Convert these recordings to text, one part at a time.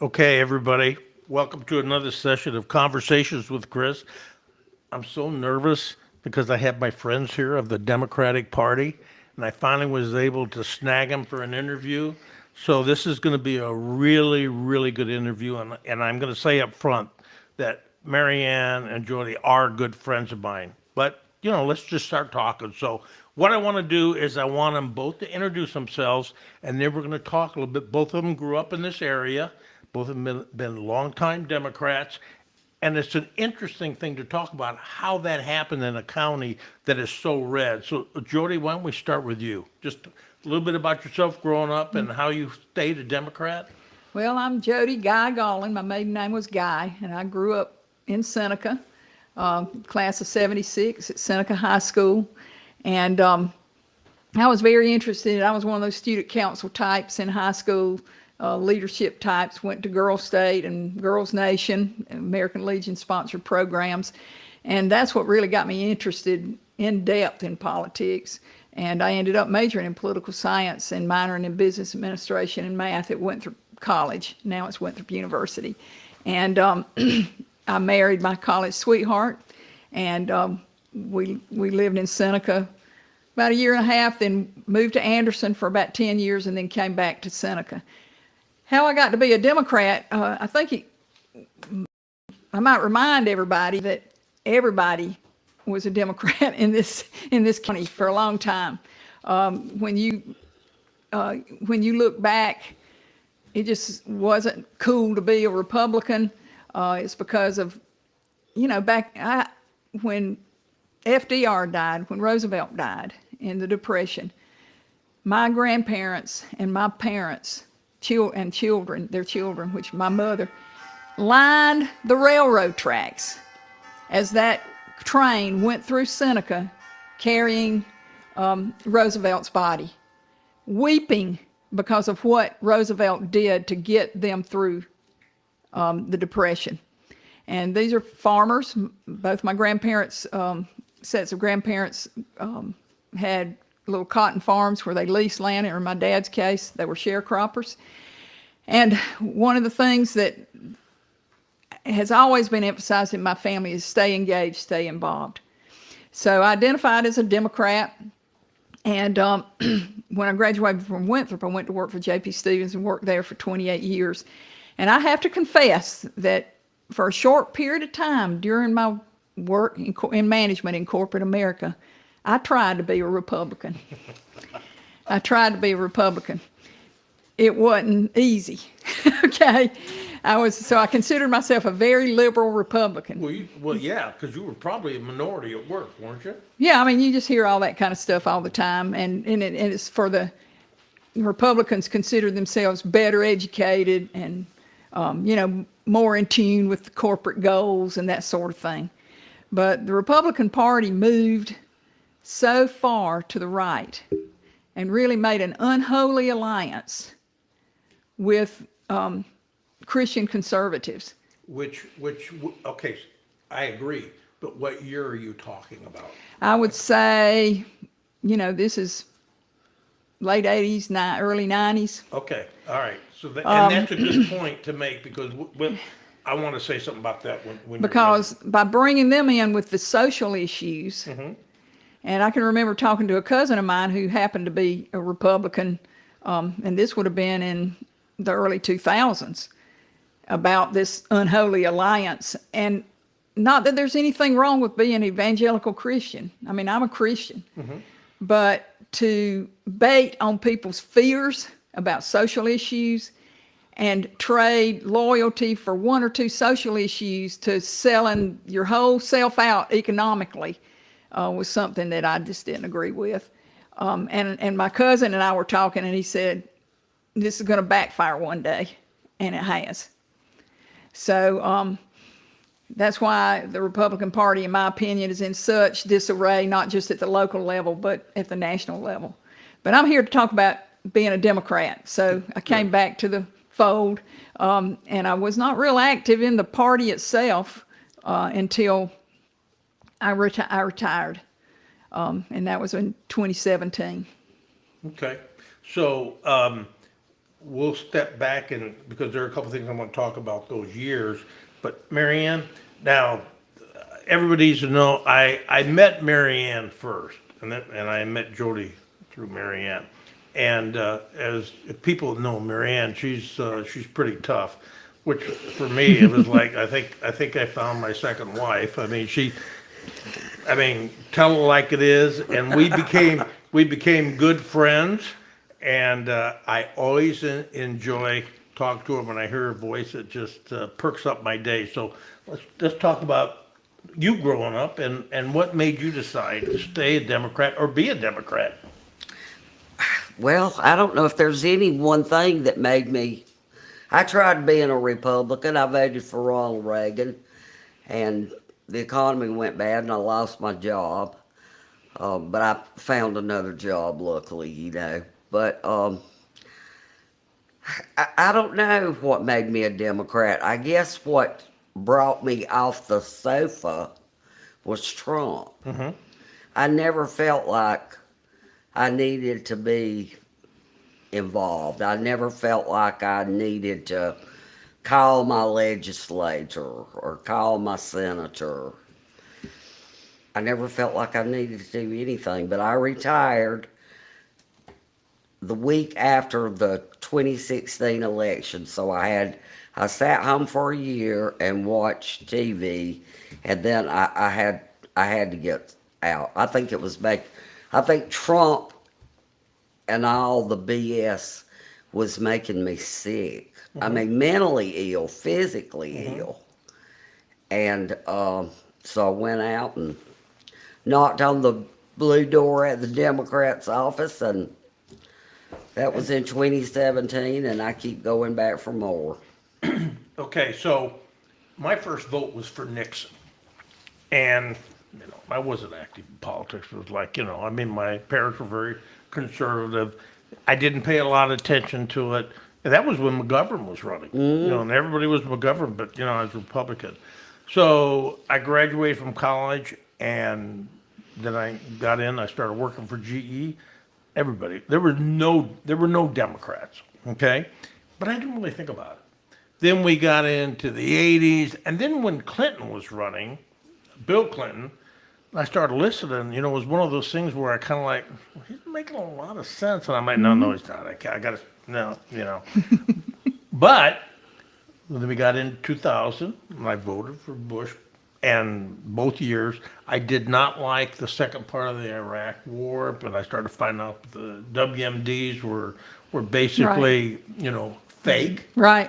Okay, everybody, welcome to another session of Conversations with Chris. I'm so nervous because I have my friends here of the Democratic Party, and I finally was able to snag them for an interview. So this is going to be a really, really good interview, and I'm going to say up front that Marianne and Jody are good friends of mine. But, let's just start talking. So what I want to do is I want them both to introduce themselves, and then we're going to talk a little bit. Both of them grew up in this area. Both have been longtime Democrats. And it's an interesting thing to talk about how that happened in a county that is so red. So, Jody, why don't we start with you? Just a little bit about yourself growing up and how you stayed a Democrat. Well, I'm Jody Gaulin. My maiden name was Guy, and I grew up in Seneca, class of '76 at Seneca High School. And I was very interested. I was one of those student council types in high school, leadership types. Went to Girls State and Girls Nation, American Legion sponsored programs. And that's what really got me interested in depth in politics. And I ended up majoring in political science and minoring in business administration and math at Winthrop College. Now it's Winthrop University. And I married my college sweetheart, and we lived in Seneca about a year and a half, then moved to Anderson for about 10 years, and then came back to Seneca. How I got to be a Democrat, I think I might remind everybody that everybody was a Democrat in this county for a long time. When you look back, it just wasn't cool to be a Republican. It's because of, when FDR died, when Roosevelt died in the Depression, my grandparents and my parents and children, their children, which my mother, lined the railroad tracks as that train went through Seneca carrying Roosevelt's body, weeping because of what Roosevelt did to get them through the Depression. And these are farmers. Both my grandparents, sets of grandparents, had little cotton farms where they leased land, or in my dad's case, they were sharecroppers. And one of the things that has always been emphasized in my family is stay engaged, stay involved. So I identified as a Democrat. And when I graduated from Winthrop, I went to work for J.P. Stevens and worked there for 28 years. And I have to confess that for a short period of time during my work in management in corporate America, I tried to be a Republican. I tried to be a Republican. It wasn't easy, okay? I considered myself a very liberal Republican. Well, yeah, because you were probably a minority at work, weren't you? Yeah, I mean, you just hear all that kind of stuff all the time, and it's for the Republicans consider themselves better educated and, more in tune with the corporate goals and that sort of thing. But the Republican Party moved so far to the right and really made an unholy alliance with Christian conservatives. Okay, I agree. But what year are you talking about? I would say, this is late 80s, early 90s. Okay, all right. So and that's a good point to make, because I want to say something about that when because by bringing them in with the social issues, and I can remember talking to a cousin of mine who happened to be a Republican, and this would have been in the early 2000s, about this unholy alliance. And not that there's anything wrong with being an evangelical Christian. I mean, I'm a Christian. But to bait on people's fears about social issues and trade loyalty for one or two social issues to selling your whole self out economically was something that I just didn't agree with. And my cousin and I were talking, and he said, this is going to backfire one day, and it has. So that's why the Republican Party, in my opinion, is in such disarray, not just at the local level, but at the national level. But I'm here to talk about being a Democrat. So I came back to the fold, and I was not real active in the party itself until I retired, and that was in 2017. Okay. So we'll step back and, because there are a couple things I want to talk about those years. But Marianne, now, everybody needs to know, I met Marianne first, and I met Jody through Marianne. And as if people know Marianne, she's pretty tough, which for me, it was like, I think I found my second wife. Tell it like it is, and we became good friends, and I always enjoy talking to her. When I hear her voice, it just perks up my day. So let's talk about you growing up and what made you decide to stay a Democrat or be a Democrat. Well, I don't know if there's any one thing that made me. I tried being a Republican. I voted for Ronald Reagan, and the economy went bad, and I lost my job. But I found another job, luckily, But I don't know what made me a Democrat. I guess what brought me off the sofa was Trump. I never felt like I needed to be involved. I never felt like I needed to call my legislator or call my senator. I never felt like I needed to do anything, but I retired the week after the 2016 election. So I sat home for a year and watched TV, and then I had to get out. I think Trump and all the BS was making me sick. I mean, mentally ill, physically ill. And so I went out and knocked on the blue door at the Democrats' office, and that was in 2017, and I keep going back for more. Okay, so my first vote was for Nixon, and I wasn't active in politics. It was like, my parents were very conservative. I didn't pay a lot of attention to it. And that was when McGovern was running, and everybody was McGovern, but I was Republican. So I graduated from college, and then I got in. I started working for GE. Everybody, there were no Democrats, okay, but I didn't really think about it. Then we got into the 80s, and then when Clinton was running, Bill Clinton, I started listening. It was one of those things where I kind of like, well, he's making a lot of sense, and I'm like, no, he's not. I got to, no. But then we got into 2000, and I voted for Bush. And both years, I did not like the second part of the Iraq War, but I started finding out the WMDs were basically, fake. Right.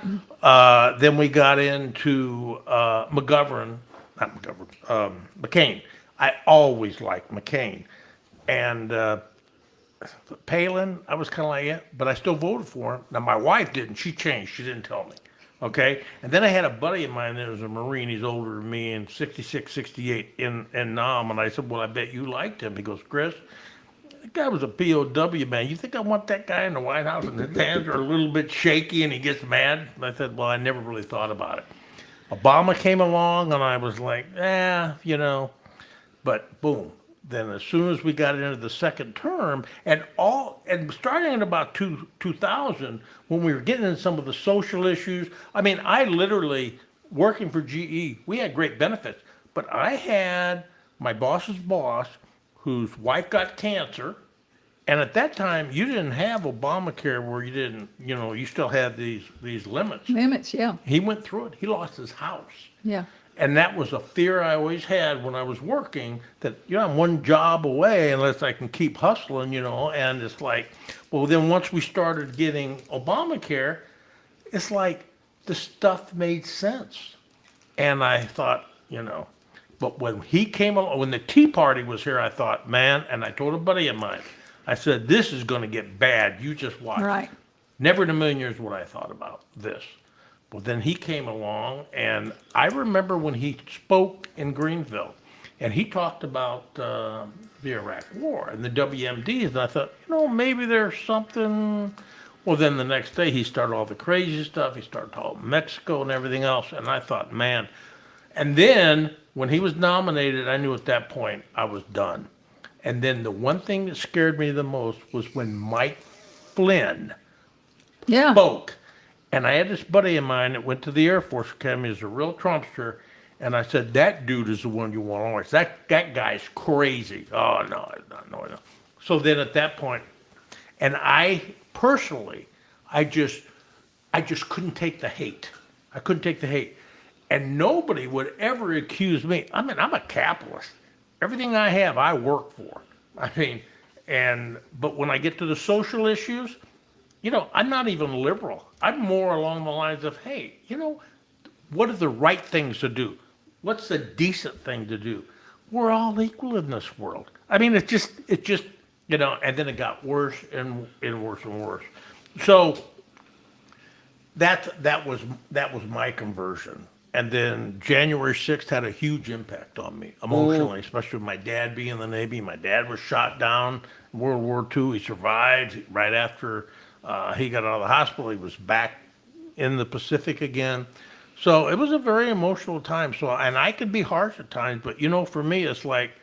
Then we got into McGovern, not McGovern, McCain. I always liked McCain. And Palin, I was kind of like, yeah, but I still voted for him. Now, my wife didn't. She changed. She didn't tell me. Okay. And then I had a buddy of mine that was a Marine. He's older than me, in 66, 68 in Nam. And I said, well, I bet you liked him. He goes, Chris, that guy was a POW, man. You think I want that guy in the White House and his hands are a little bit shaky and he gets mad? And I said, well, I never really thought about it. Obama came along and I was like, but boom. Then as soon as we got into the second term, and starting in about 2000, when we were getting into some of the social issues, I literally, working for GE, we had great benefits, but I had my boss's boss, whose wife got cancer, and at that time, you didn't have Obamacare where you didn't, you still had these limits. Limits, yeah. He went through it. He lost his house. Yeah. And that was a fear I always had when I was working, that, I'm one job away unless I can keep hustling, and it's like, well, then once we started getting Obamacare, it's like the stuff made sense. And I thought, but when he came along, when the Tea Party was here, I thought, man, and I told a buddy of mine, I said, this is going to get bad. You just watch. Right. Never in a million years would I thought about this. Well, then he came along, and I remember when he spoke in Greenville, and he talked about the Iraq War and the WMDs, and I thought, maybe there's something. Well, then the next day he started all the crazy stuff. He started talking Mexico and everything else, and I thought, man. And then when he was nominated, I knew at that point I was done. And then the one thing that scared me the most was when Mike Flynn Yeah. spoke. And I had this buddy of mine that went to the Air Force Academy, is a real Trumpster. And I said, that dude is the one you want to watch. That guy's crazy. Oh, no. So then at that point, and I personally, I just couldn't take the hate. I couldn't take the hate. And nobody would ever accuse me. I mean, I'm a capitalist. Everything I have, I work for. I mean, but when I get to the social issues, I'm not even liberal. I'm more along the lines of, hey, what are the right things to do? What's the decent thing to do? We're all equal in this world. I mean, it just, and then it got worse and worse and worse. So that was my conversion. And then January 6th had a huge impact on me emotionally, especially with my dad being in the Navy. My dad was shot down in World War II. He survived. Right after he got out of the hospital, he was back in the Pacific again. So it was a very emotional time. So, and I could be harsh at times, but for me, it's like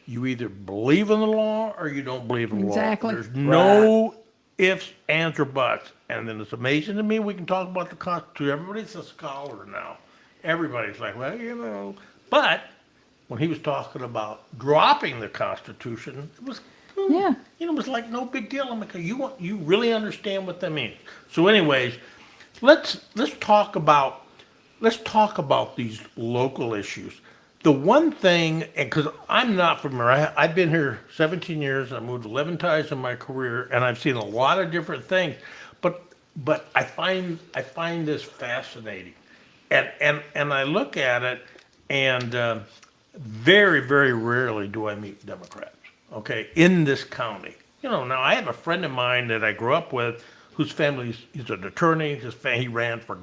you either believe in the law or you don't believe in the law. Exactly. There's no ifs, ands, or buts. And then it's amazing to me we can talk about the Constitution. Everybody's a scholar now. Everybody's like, well, but when he was talking about dropping the Constitution, it was, it was like no big deal. I'm like, you really understand what that means. So, anyways, let's talk about these local issues. The one thing, and because I'm not familiar, I've been here 17 years. I moved 11 times in my career, and I've seen a lot of different things. But I find this fascinating. And I look at it, and very, very rarely do I meet Democrats, okay, in this county. Now I have a friend of mine that I grew up with whose family, he's an attorney. He ran for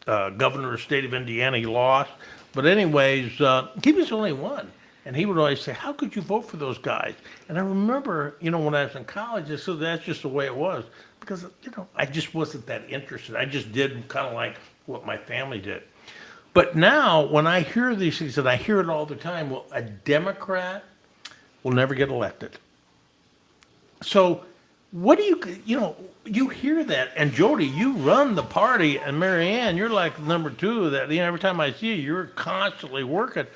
governor of the state of Indiana. He lost. But anyways, he was the only one. And he would always say, how could you vote for those guys? And I remember, when I was in college, I said, that's just the way it was. Because, I just wasn't that interested. I just did kind of like what my family did. But now, when I hear these things, and I hear it all the time, well, a Democrat will never get elected. So what do you hear that, and Jody, you run the party, and Mary Ann, you're like number two that, every time I see you, you're constantly working.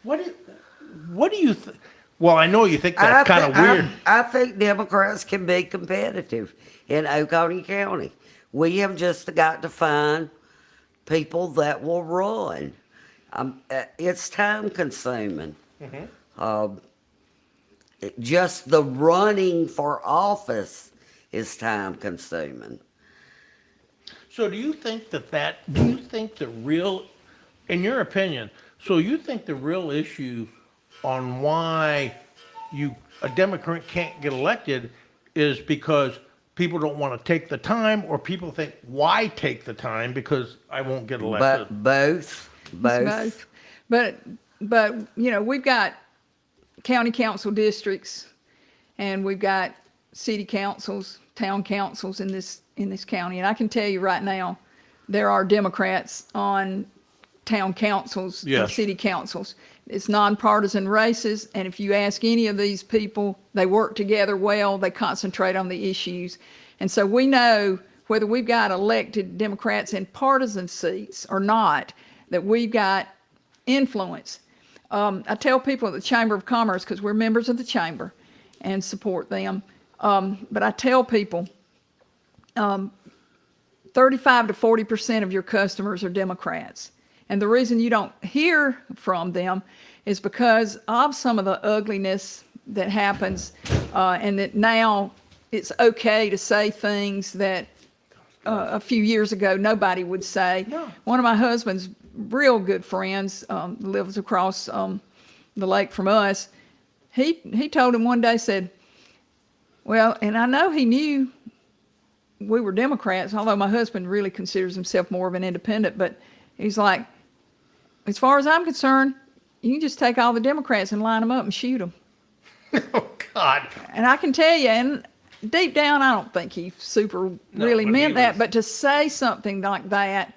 What do you think? Well, I know you think that's kind of weird. I think Democrats can be competitive in Oconee County. We have just got to find people that will run. It's time consuming. Just the running for office is time consuming. So do you think the real, in your opinion, so you think the real issue on why a Democrat can't get elected is because people don't want to take the time, or people think, why take the time because I won't get elected? But both. But we've got county council districts, and we've got city councils, town councils in this county. And I can tell you right now, there are Democrats on town councils and city councils. It's nonpartisan races, and if you ask any of these people, they work together well, they concentrate on the issues. And so we know whether we've got elected Democrats in partisan seats or not, that we've got influence. I tell people at the Chamber of Commerce, because we're members of the Chamber and support them, but I tell people 35 to 40% of your customers are Democrats. And the reason you don't hear from them is because of some of the ugliness that happens, and that now it's okay to say things that a few years ago nobody would say. No. One of my husband's real good friends lives across the lake from us. He told him one day, said, well, and I know he knew we were Democrats, although my husband really considers himself more of an independent, but he's like, as far as I'm concerned, you can just take all the Democrats and line them up and shoot them. Oh, God. And I can tell you, and deep down, I don't think he really meant that, but to say something like that,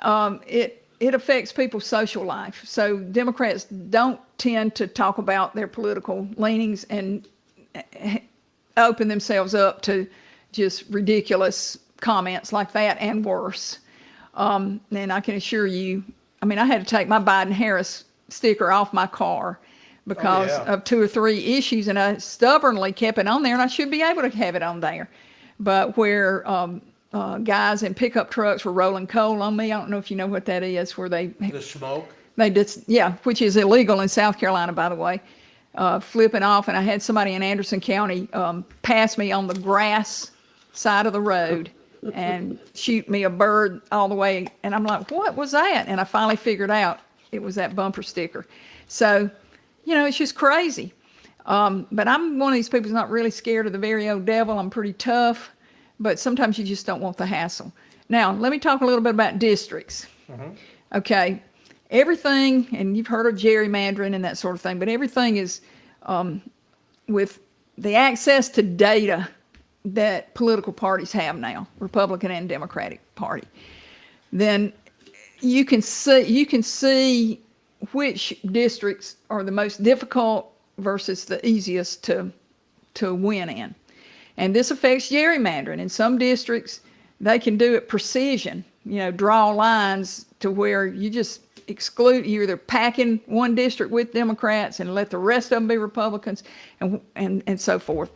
it affects people's social life. So Democrats don't tend to talk about their political leanings and open themselves up to just ridiculous comments like that and worse. And I can assure you, I mean, I had to take my Biden-Harris sticker off my car because yeah. of 2 or 3 issues, and I stubbornly kept it on there, and I should be able to have it on there. But where guys in pickup trucks were rolling coal on me, I don't know if you know what that is, where The smoke. they did, yeah, which is illegal in South Carolina, by the way, flipping off. And I had somebody in Anderson County pass me on the grass side of the road and shoot me a bird all the way. And I'm like, what was that? And I finally figured out it was that bumper sticker. So, you know, it's just crazy. But I'm one of these people who's not really scared of the very old devil. I'm pretty tough, but sometimes you just don't want the hassle. Now, let me talk a little bit about districts. Okay. Everything, and you've heard of gerrymandering and that sort of thing, but everything is with the access to data that political parties have now, Republican and Democratic Party, then you can see which districts are the most difficult versus the easiest to win in. And this affects gerrymandering. In some districts, they can do it precision, you know, draw lines to where you just exclude, you either pack in one district with Democrats and let the rest of them be Republicans and so forth.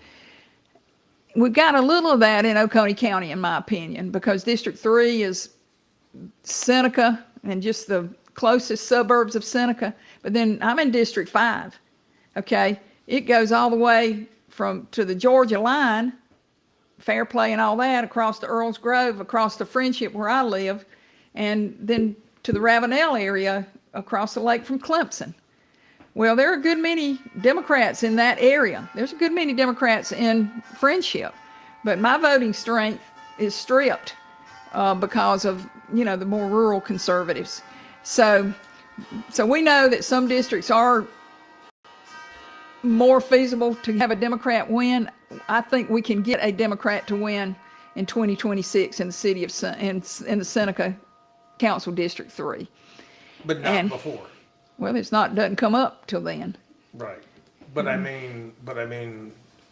We've got a little of that in Oconee County, in my opinion, because District 3 is Seneca and just the closest suburbs of Seneca. But then I'm in District 5, okay? It goes all the way to the Georgia line, Fairplay and all that, across to Earls Grove, across to Friendship where I live, and then to the Ravenel area across the lake from Clemson. Well, there are a good many Democrats in that area. There's a good many Democrats in Friendship, but my voting strength is stripped because of, you know, the more rural conservatives. So we know that some districts are more feasible to have a Democrat win. I think we can get a Democrat to win in 2026 in the city of in the Seneca Council District 3. But not before. Well, doesn't come up till then. Right. But I mean,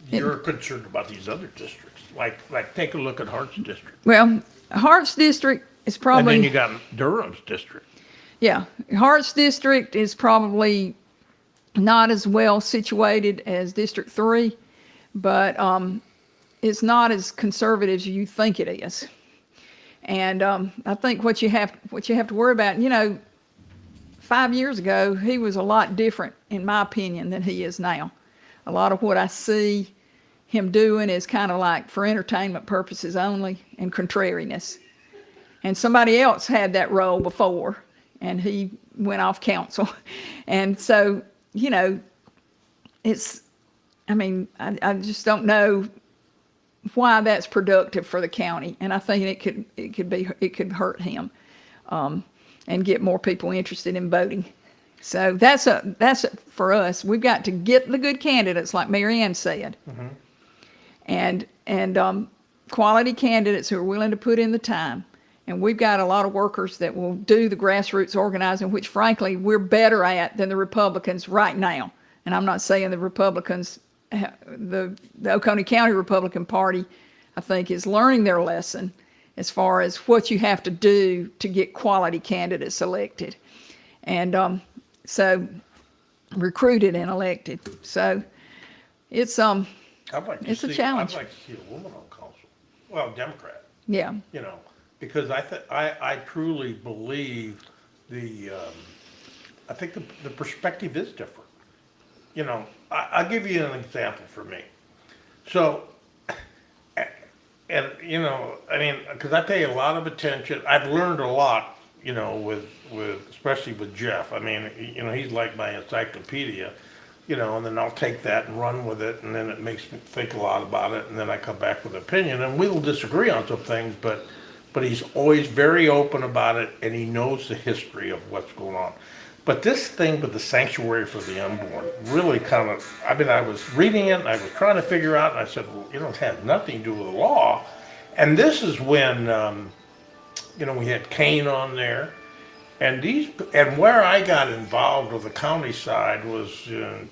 you're concerned about these other districts. Like take a look at Hart's district. Well, Hart's district is probably. And then you got Durham's district. Yeah, Hart's district is probably not as well situated as District 3, but it's not as conservative as you think it is. And I think what you have to worry about, you know, 5 years ago, he was a lot different, in my opinion, than he is now. A lot of what I see him doing is kind of like for entertainment purposes only and contrariness. And somebody else had that role before, and he went off council. And so, you know, I just don't know why that's productive for the county. And I think it could hurt him. And get more people interested in voting. So that's for us. We've got to get the good candidates, like Mary Ann said, and quality candidates who are willing to put in the time. And we've got a lot of workers that will do the grassroots organizing, which frankly we're better at than the Republicans right now. And I'm not saying the Republicans, the Oconee County Republican Party, I think is learning their lesson as far as what you have to do to get quality candidates elected. And so recruited and elected. So it's a challenge. I'd like to see a woman on council. Well, Democrat. Yeah. You know, because I truly believe I think the perspective is different. You know, I'll give you an example for me. So, and, you know, I mean, because I pay a lot of attention. I've learned a lot, you know, with especially with Jeff. I mean, you know, he's like my encyclopedia, you know, and then I'll take that and run with it, and then it makes me think a lot about it, and then I come back with an opinion, and we'll disagree on some things, but he's always very open about it, and he knows the history of what's going on. But this thing with the sanctuary for the unborn really kind of, I mean, I was reading it and I was trying to figure out, and I said, well, you know, it has nothing to do with the law. And this is when, you know, we had Kane on there. And where I got involved with the county side was in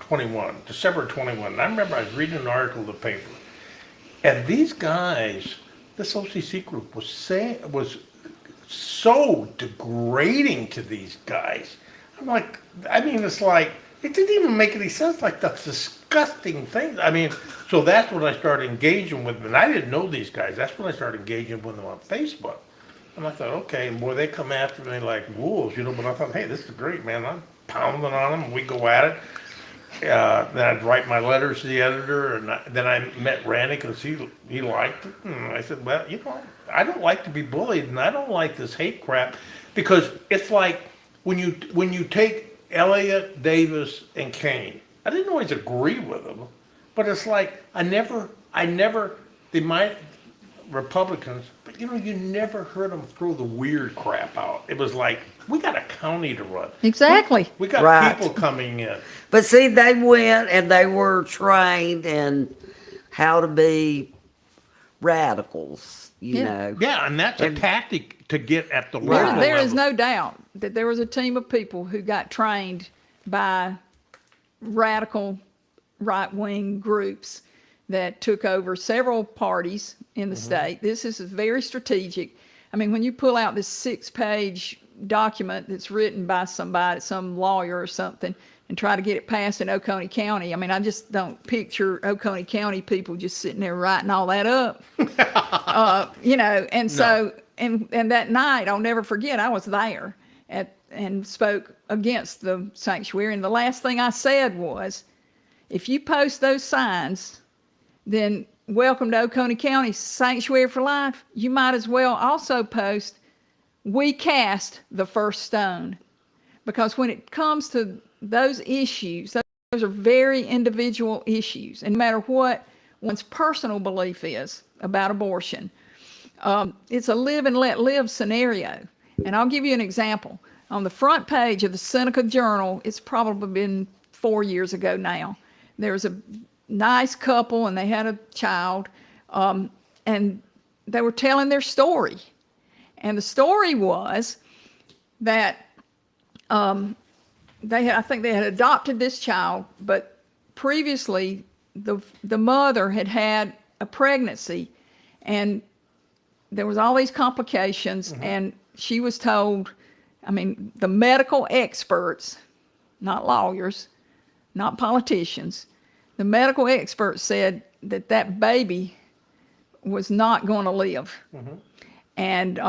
December 21. And I remember I was reading an article in the paper. And these guys this OCC group was so degrading to these guys. I'm like, I mean, it's like, it didn't even make any sense, like the disgusting things. I mean, so that's when I started engaging with them, and I didn't know these guys. That's when I started engaging with them on Facebook. And I thought, okay, and boy, they come after me like wolves, you know, but I thought, hey, this is great, man. I'm pounding on them, and we go at it. Then I'd write my letters to the editor, and then I met Randy because he liked it. And I said, well, you know, I don't like to be bullied, and I don't like this hate crap, because it's like when you take Elliott, Davis, and Kane. I didn't always agree with them, but it's like I never they might Republicans, but you know, you never heard them throw the weird crap out. It was like, we got a county to run. Exactly. We got Right. people coming in. But see, they went and they were trained in how to be radicals, you know. Yeah, and that's a tactic to get at the Right. local There is level. no doubt that there was a team of people who got trained by radical right-wing groups that took over several parties in the state. This is very strategic. I mean, when you pull out this 6-page document that's written by somebody, some lawyer or something, and try to get it passed in Oconee County, I mean, I just don't picture Oconee County people just sitting there writing all that up. You know, and so, and that night, I'll never forget, I was there and spoke against the sanctuary. And the last thing I said was, if you post those signs, then welcome to Oconee County Sanctuary for Life. You might as well also post, we cast the first stone. Because when it comes to those issues, those are very individual issues. And no matter what one's personal belief is about abortion, it's a live and let live scenario. And I'll give you an example. On the front page of the Seneca Journal, it's probably been 4 years ago now, there was a nice couple and they had a child, and they were telling their story. And the story was that I think they had adopted this child, but previously the mother had a pregnancy, and there was all these complications, and she was told, I mean, the medical experts, not lawyers, not politicians, the medical experts said that that baby was not going to live. And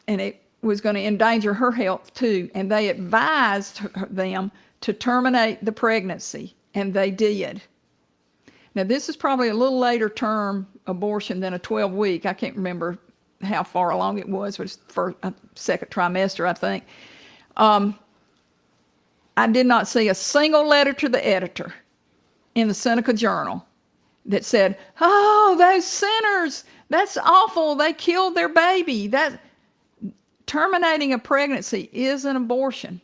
it was going to endanger her health too. And they advised them to terminate the pregnancy, and they did. Now, this is probably a little later term abortion than a 12-week. I can't remember how far along it was. It was for a second trimester, I think. I did not see a single letter to the editor in the Seneca Journal that said, oh, those sinners, that's awful. They killed their baby. That terminating a pregnancy is an abortion.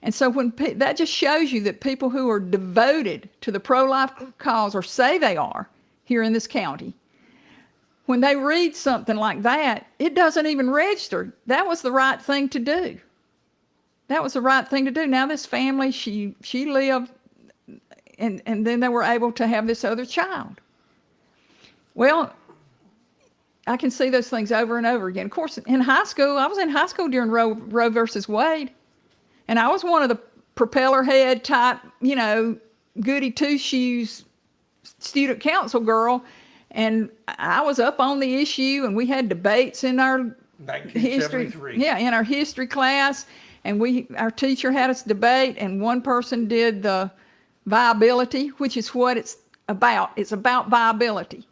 And so that just shows you that people who are devoted to the pro-life cause, or say they are here in this county, when they read something like that, it doesn't even register. That was the right thing to do. That was the right thing to do. Now this family, she lived, and then they were able to have this other child. Well, I can see those things over and over again. Of course, in high school, I was in high school during Roe versus Wade, and I was one of the propeller head type, you know, goody two-shoes student council girl, and I was up on the issue, and we had debates in our history, 1973. in our history class, and our teacher had us debate, and one person did the viability, which is what it's about. It's about viability,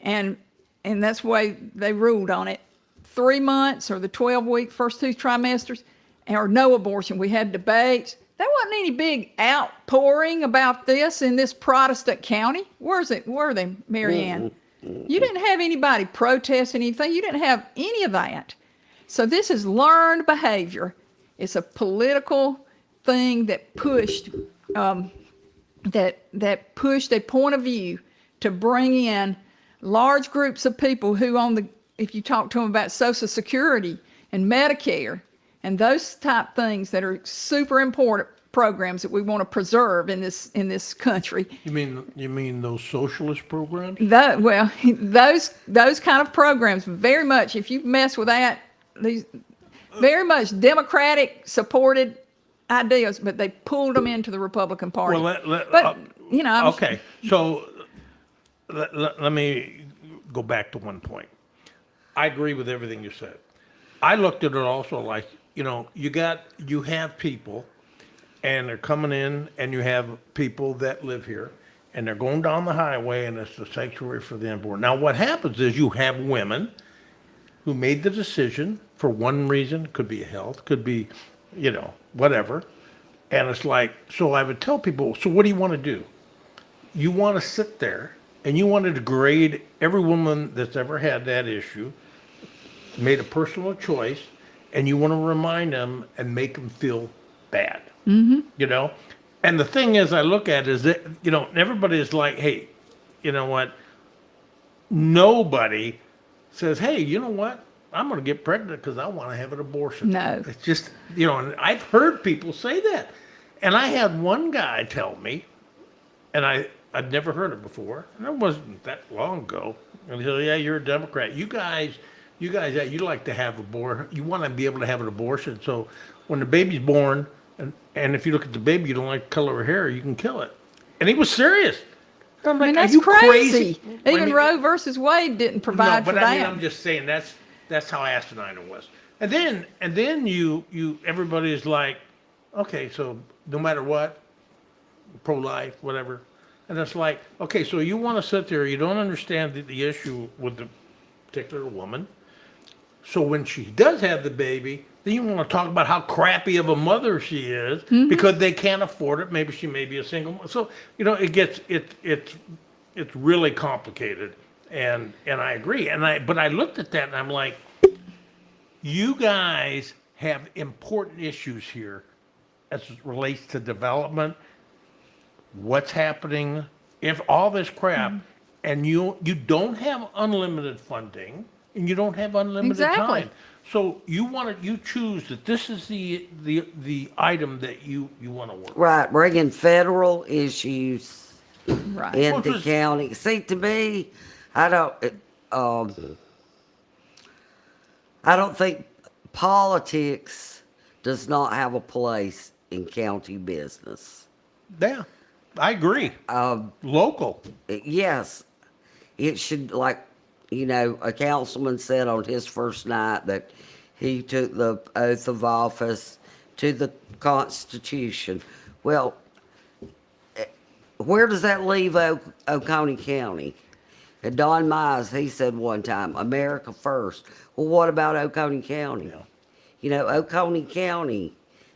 and that's the way they ruled on it. 3 months or the 12-week first 2 trimesters, or no abortion. We had debates. There wasn't any big outpouring about this in this Protestant county. Were they, Mary Ann? You didn't have anybody protesting anything. You didn't have any of that. So this is learned behavior. It's a political thing that pushed that pushed a point of view to bring in large groups of people who if you talk to them about Social Security and Medicare and those type things that are super important programs that we want to preserve in this country. You mean those socialist programs? Well, those kind of programs, very much, if you mess with that, these very much Democratic supported ideas, but they pulled them into the Republican Party. Well, I'm, okay. So let me go back to one point. I agree with everything you said. I looked at it also like, you have people and they're coming in, and you have people that live here and they're going down the highway, and it's a sanctuary for the unborn. Now what happens is you have women who made the decision for one reason, could be health, could be, whatever. And it's like, so I would tell people, so what do you want to do? You want to sit there and you want to degrade every woman that's ever had that issue, made a personal choice, and you want to remind them and make them feel bad. Mm-hmm. And the thing is, I look at it is that, everybody is like, hey, you know what? Nobody says, hey, you know what? I'm going to get pregnant because I want to have an abortion. No. It's just, and I've heard people say that. And I had one guy tell me, and I'd never heard it before, and it wasn't that long ago. And he said, yeah, you're a Democrat. You guys, you like to have you want to be able to have an abortion. So when the baby's born, and if you look at the baby, you don't like the color of her hair, you can kill it. And he was serious. I'm like, that's are you crazy. I Even mean, Roe versus Wade didn't provide for that. I'm just saying that's how asinine it was. And then you everybody is like, okay, so no matter what, pro-life, whatever. And it's like, okay, so you want to sit there, you don't understand the issue with the particular woman. So when she does have the baby, then you want to talk about how crappy of a mother she is because they can't afford it. Maybe she may be a single mother. So, it's really complicated. And I agree. But I looked at that and I'm like, you guys have important issues here as it relates to development, what's happening, if all this crap, and you don't have unlimited funding and you don't have unlimited time. So you choose that this is the item that you want to work. Right, bringing federal issues Right. into county. See, to me, I don't think politics does not have a place in county business. Yeah, I agree. Local. Yes, it should, like, a councilman said on his first night that he took the oath of office to the Constitution. Well, where does that leave Oconee County? And Don Mize, he said one time, America first. Well, what about Oconee County? Yeah. Oconee County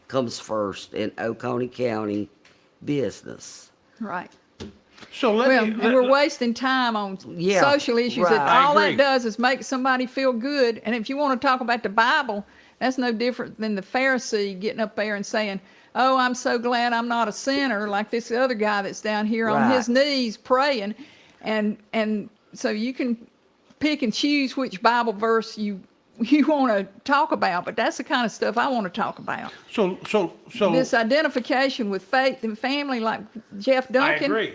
comes first in Oconee County business. Right. So And we're wasting time on social issues right. that I all agree. that does is make somebody feel good. And if you want to talk about the Bible, that's no different than the Pharisee getting up there and saying, oh, I'm so glad I'm not a sinner, like this other guy that's down here on his knees praying. And so you can pick and choose which Bible verse you want to talk about, but that's the kind of stuff I want to talk about. So This identification with faith and family, like Jeff I Duncan. agree.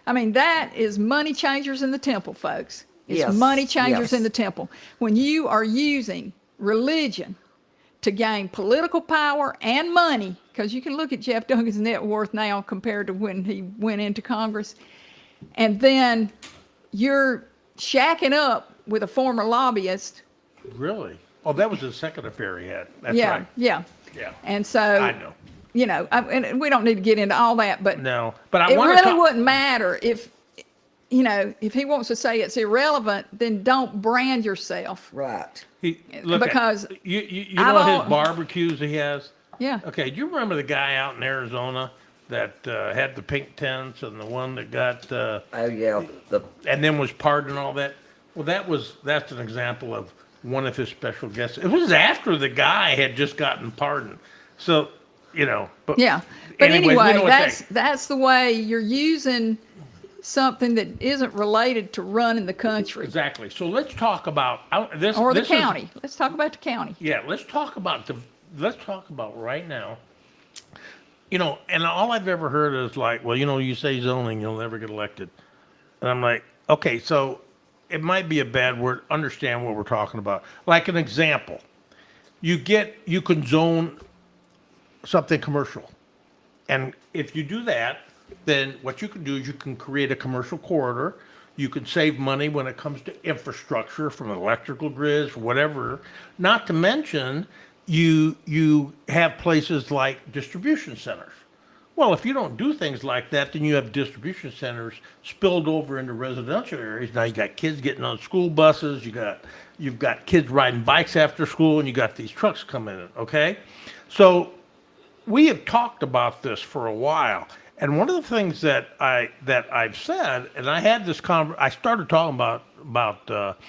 I mean, that is money changers in the temple, folks. It's Yes, money changers yes. in the temple. When you are using religion to gain political power and money, because you can look at Jeff Duncan's net worth now compared to when he went into Congress, and then you're shacking up with a former lobbyist. Really? Oh, that was the second affair he had. That's Yeah, right. yeah. Yeah. And so, I know. And we don't need to get into all that, but No, but I it want to really talk. wouldn't matter if he wants to say it's irrelevant, then don't brand yourself. Right. Look, because you I've know his al- barbecues he has. Yeah. Okay. Do you remember the guy out in Arizona that had the pink tents and the one that got Oh, yeah. and then was pardoned and all that? Well, that's an example of one of his special guests. It was after the guy had just gotten pardoned. So, but Yeah. But anyways, we anyway, know what that's the way you're using something that isn't related to running the country exactly. So let's talk about this or the this is- county. Let's talk about the county. Yeah, let's talk about right now. you know, and all I've ever heard is like, well, you know, you say zoning, you'll never get elected. And I'm like, okay, so it might be a bad word. Understand what we're talking about. Like an example, you can zone something commercial. And if you do that, then what you can do is you can create a commercial corridor. You can save money when it comes to infrastructure from electrical grids, whatever. Not to mention, you have places like distribution centers. Well, if you don't do things like that, then you have distribution centers spilled over into residential areas. Now you got kids getting on school buses, you've got kids riding bikes after school, and you got these trucks coming in, okay? So we have talked about this for a while. And one of the things that I've said, and I had this I started talking about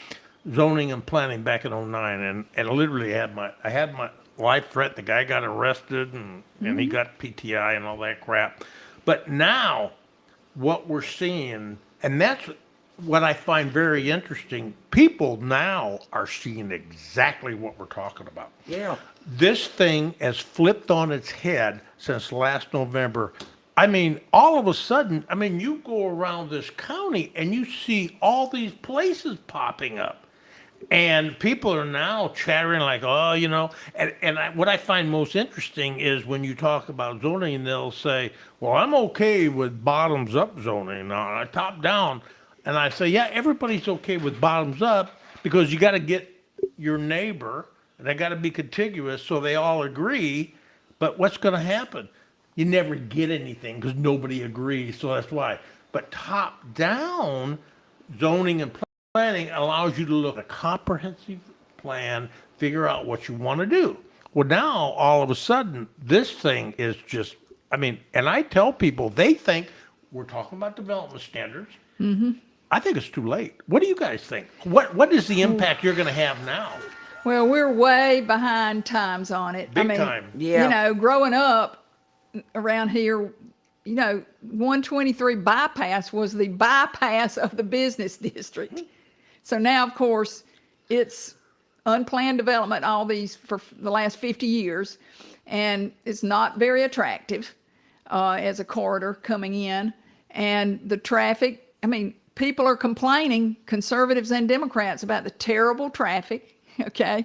zoning and planning back in '09, and literally I had my life threat. The guy got arrested, and he got PTI and all that crap. But now, what we're seeing, and that's what I find very interesting. People now are seeing exactly what we're talking about. Yeah. This thing has flipped on its head since last November. I mean, all of a sudden, I mean, you go around this county and you see all these places popping up. And people are now chattering like, oh, you know, what I find most interesting is when you talk about zoning, they'll say, well, I'm okay with bottoms up zoning, top down. And I say, yeah, everybody's okay with bottoms up because you got to get your neighbor, and they got to be contiguous so they all agree. But what's going to happen? You never get anything because nobody agrees. So that's why. But top down zoning and planning allows you to look at a comprehensive plan, figure out what you want to do. Well, now all of a sudden, this thing is just, I mean, and I tell people, they think we're talking about development standards. Mm-hmm. I think it's too late. What do you guys think? What is the impact you're going to have now? Well, we're way behind times on it. Big time. Yeah. You know, growing up around here, you know, 123 bypass was the bypass of the business district. So now, of course, it's unplanned development, all these for the last 50 years, and it's not very attractive as a corridor coming in. And the traffic, I mean, people are complaining, conservatives and Democrats, about the terrible traffic, okay,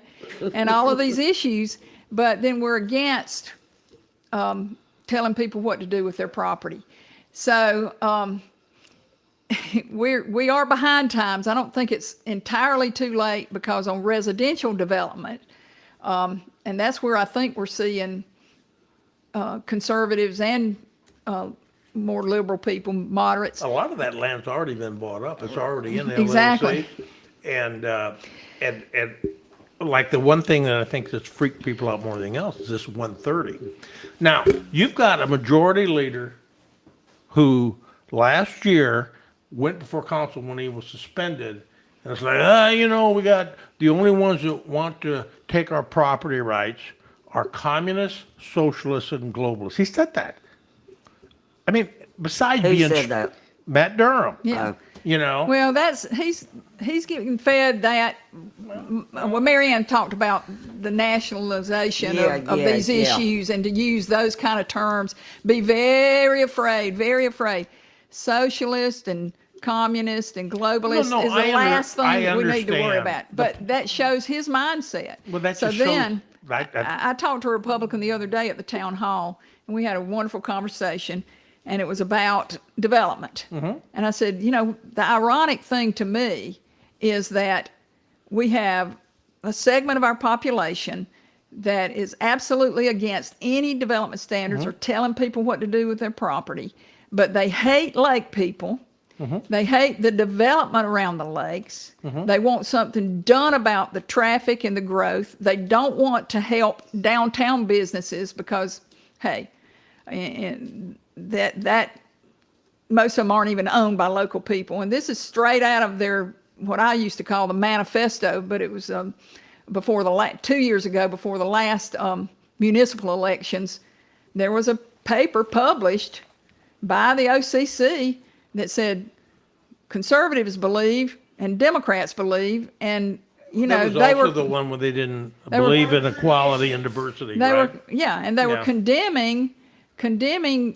and all of these issues, but then we're against telling people what to do with their property. So we are behind times. I don't think it's entirely too late because on residential development, and that's where I think we're seeing conservatives and more liberal people, moderates. A lot of that land's already been bought up. It's already in the Exactly. LLC. And like the one thing that I think that's freaked people out more than anything else is this 130. Now, you've got a majority leader who last year went before council when he was suspended. And it's like, you know, we got the only ones that want to take our property rights are communists, socialists, and globalists. He said that. I mean, besides Who being said that? Matt Durham, Yeah. you know. Well, he's getting fed that. Well, Marianne talked about the nationalization of these issues and to use those kind of terms. Be very afraid, very afraid. Socialist and communist and globalist No, is the last thing I that we need to worry understand. about. But that shows his mindset. Well, that so just shows- then right, I talked to a Republican the other day at the town hall, and we had a wonderful conversation, and it was about development. Mm-hmm. And I said, you know, the ironic thing to me is that we have a segment of our population that is absolutely against any development standards or telling people what to do with their property, but they hate lake people. They hate the development around the lakes. They want something done about the traffic and the growth. They don't want to help downtown businesses because, hey, and that most of them aren't even owned by local people. And this is straight out of their, what I used to call the manifesto, but it was before 2 years ago, before the last municipal elections, there was a paper published by the OCC that said conservatives believe and Democrats believe, and you know that was they also were the one where they didn't believe in equality and diversity. they right? were and they were Yeah. condemning condemning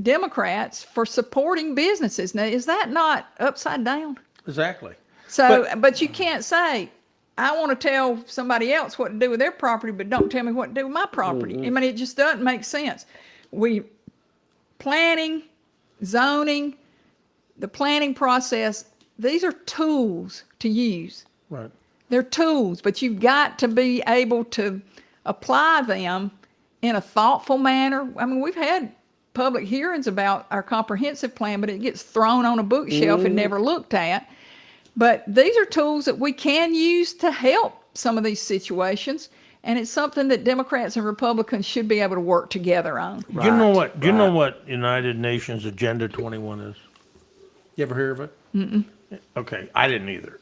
Democrats for supporting businesses. Now, is that not upside down? Exactly. So, but you can't say, I want to tell somebody else what to do with their property, but don't tell me what to do with my property. I mean, it just doesn't make sense. Planning, zoning, the planning process, these are tools to use. Right. They're tools, but you've got to be able to apply them in a thoughtful manner. I mean, we've had public hearings about our comprehensive plan, but it gets thrown on a bookshelf and never looked at. But these are tools that we can use to help some of these situations, and it's something that Democrats and Republicans should be able to work together on. Do you know what? Do you know what United Nations Agenda 21 is? You ever hear of it? Mm-mm. Okay, I didn't either.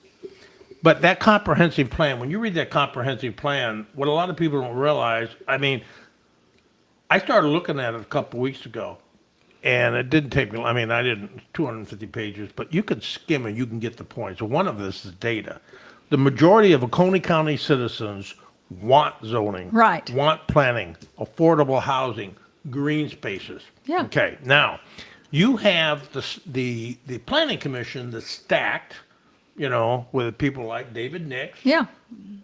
But that comprehensive plan, when you read that comprehensive plan, what a lot of people don't realize, I mean, I started looking at it a couple weeks ago, and it didn't take me, I mean, I didn't, 250 pages, but you can skim it, you can get the points. So one of this is data. The majority of Oconee County citizens want zoning. Right. Want planning, affordable housing, green spaces. Yeah. Okay, now, you have the planning commission that's stacked, you know, with people like David Nix. Yeah,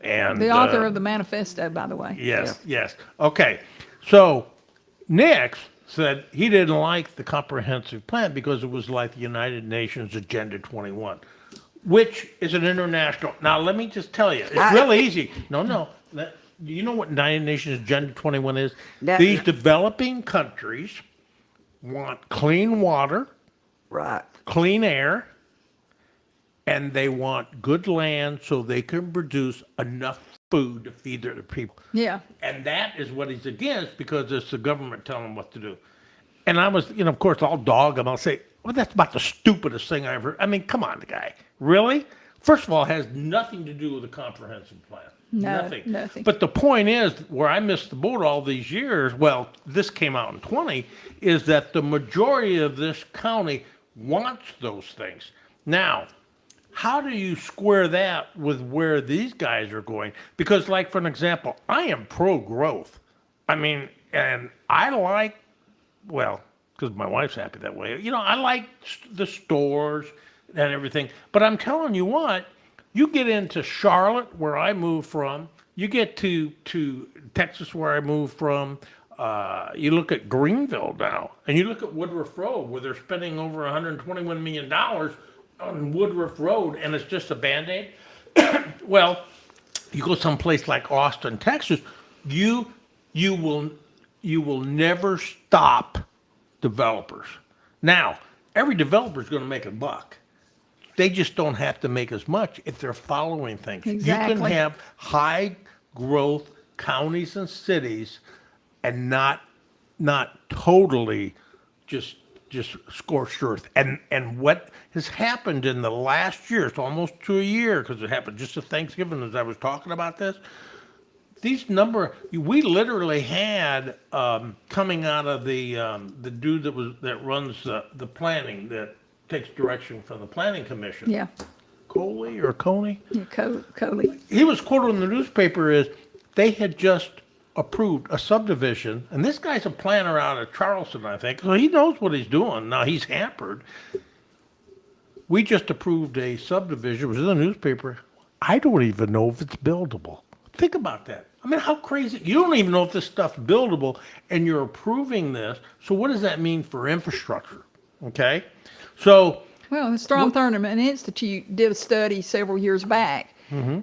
And the author of the manifesto, by the way. Yes, yes. Okay. So Nix said he didn't like the comprehensive plan because it was like the United Nations Agenda 21, which is an international. Now, let me just tell you, it's really easy. No. Do you know what United Nations Agenda 21 is? These developing countries want clean water, Right. clean air, and they want good land so they can produce enough food to feed their people. Yeah. And that is what he's against because it's the government telling him what to do. And I was, you know, of course, I'll dog him. I'll say, well, that's about the stupidest thing I ever. I mean, come on, guy. Really? First of all, it has nothing to do with a comprehensive plan. No, nothing. But the point is, where I missed the boat all these years, well, this came out in 20, is that the majority of this county wants those things. Now, how do you square that with where these guys are going? Because, like, for an example, I am pro-growth. I mean, and I like, well, because my wife's happy that way. You know, I like the stores and everything. But I'm telling you what, you get into Charlotte, where I moved from, you get to Texas, where I moved from, you look at Greenville now, and you look at Woodruff Road, where they're spending over $121 million on Woodruff Road, and it's just a Band-Aid. Well, you go someplace like Austin, Texas, you will never stop developers. Now, every developer is going to make a buck. They just don't have to make as much if they're following things. Exactly. You can have high growth counties and cities and not totally just scorched earth. And what has happened in the last year, it's almost to a year, because it happened just at Thanksgiving as I was talking about this. We literally had coming out of the dude that runs the planning, that takes direction from the planning commission. Yeah. Coley or Coney? Yeah, Coley. He was quoted in the newspaper as they had just approved a subdivision, and this guy's a planner out of Charleston, I think, so he knows what he's doing. Now, he's hampered. We just approved a subdivision, it was in the newspaper. I don't even know if it's buildable. Think about that. I mean, how crazy. You don't even know if this stuff's buildable, and you're approving this. So what does that mean for infrastructure? Okay? So... Well, the Strom Thurmond Institute did a study several years back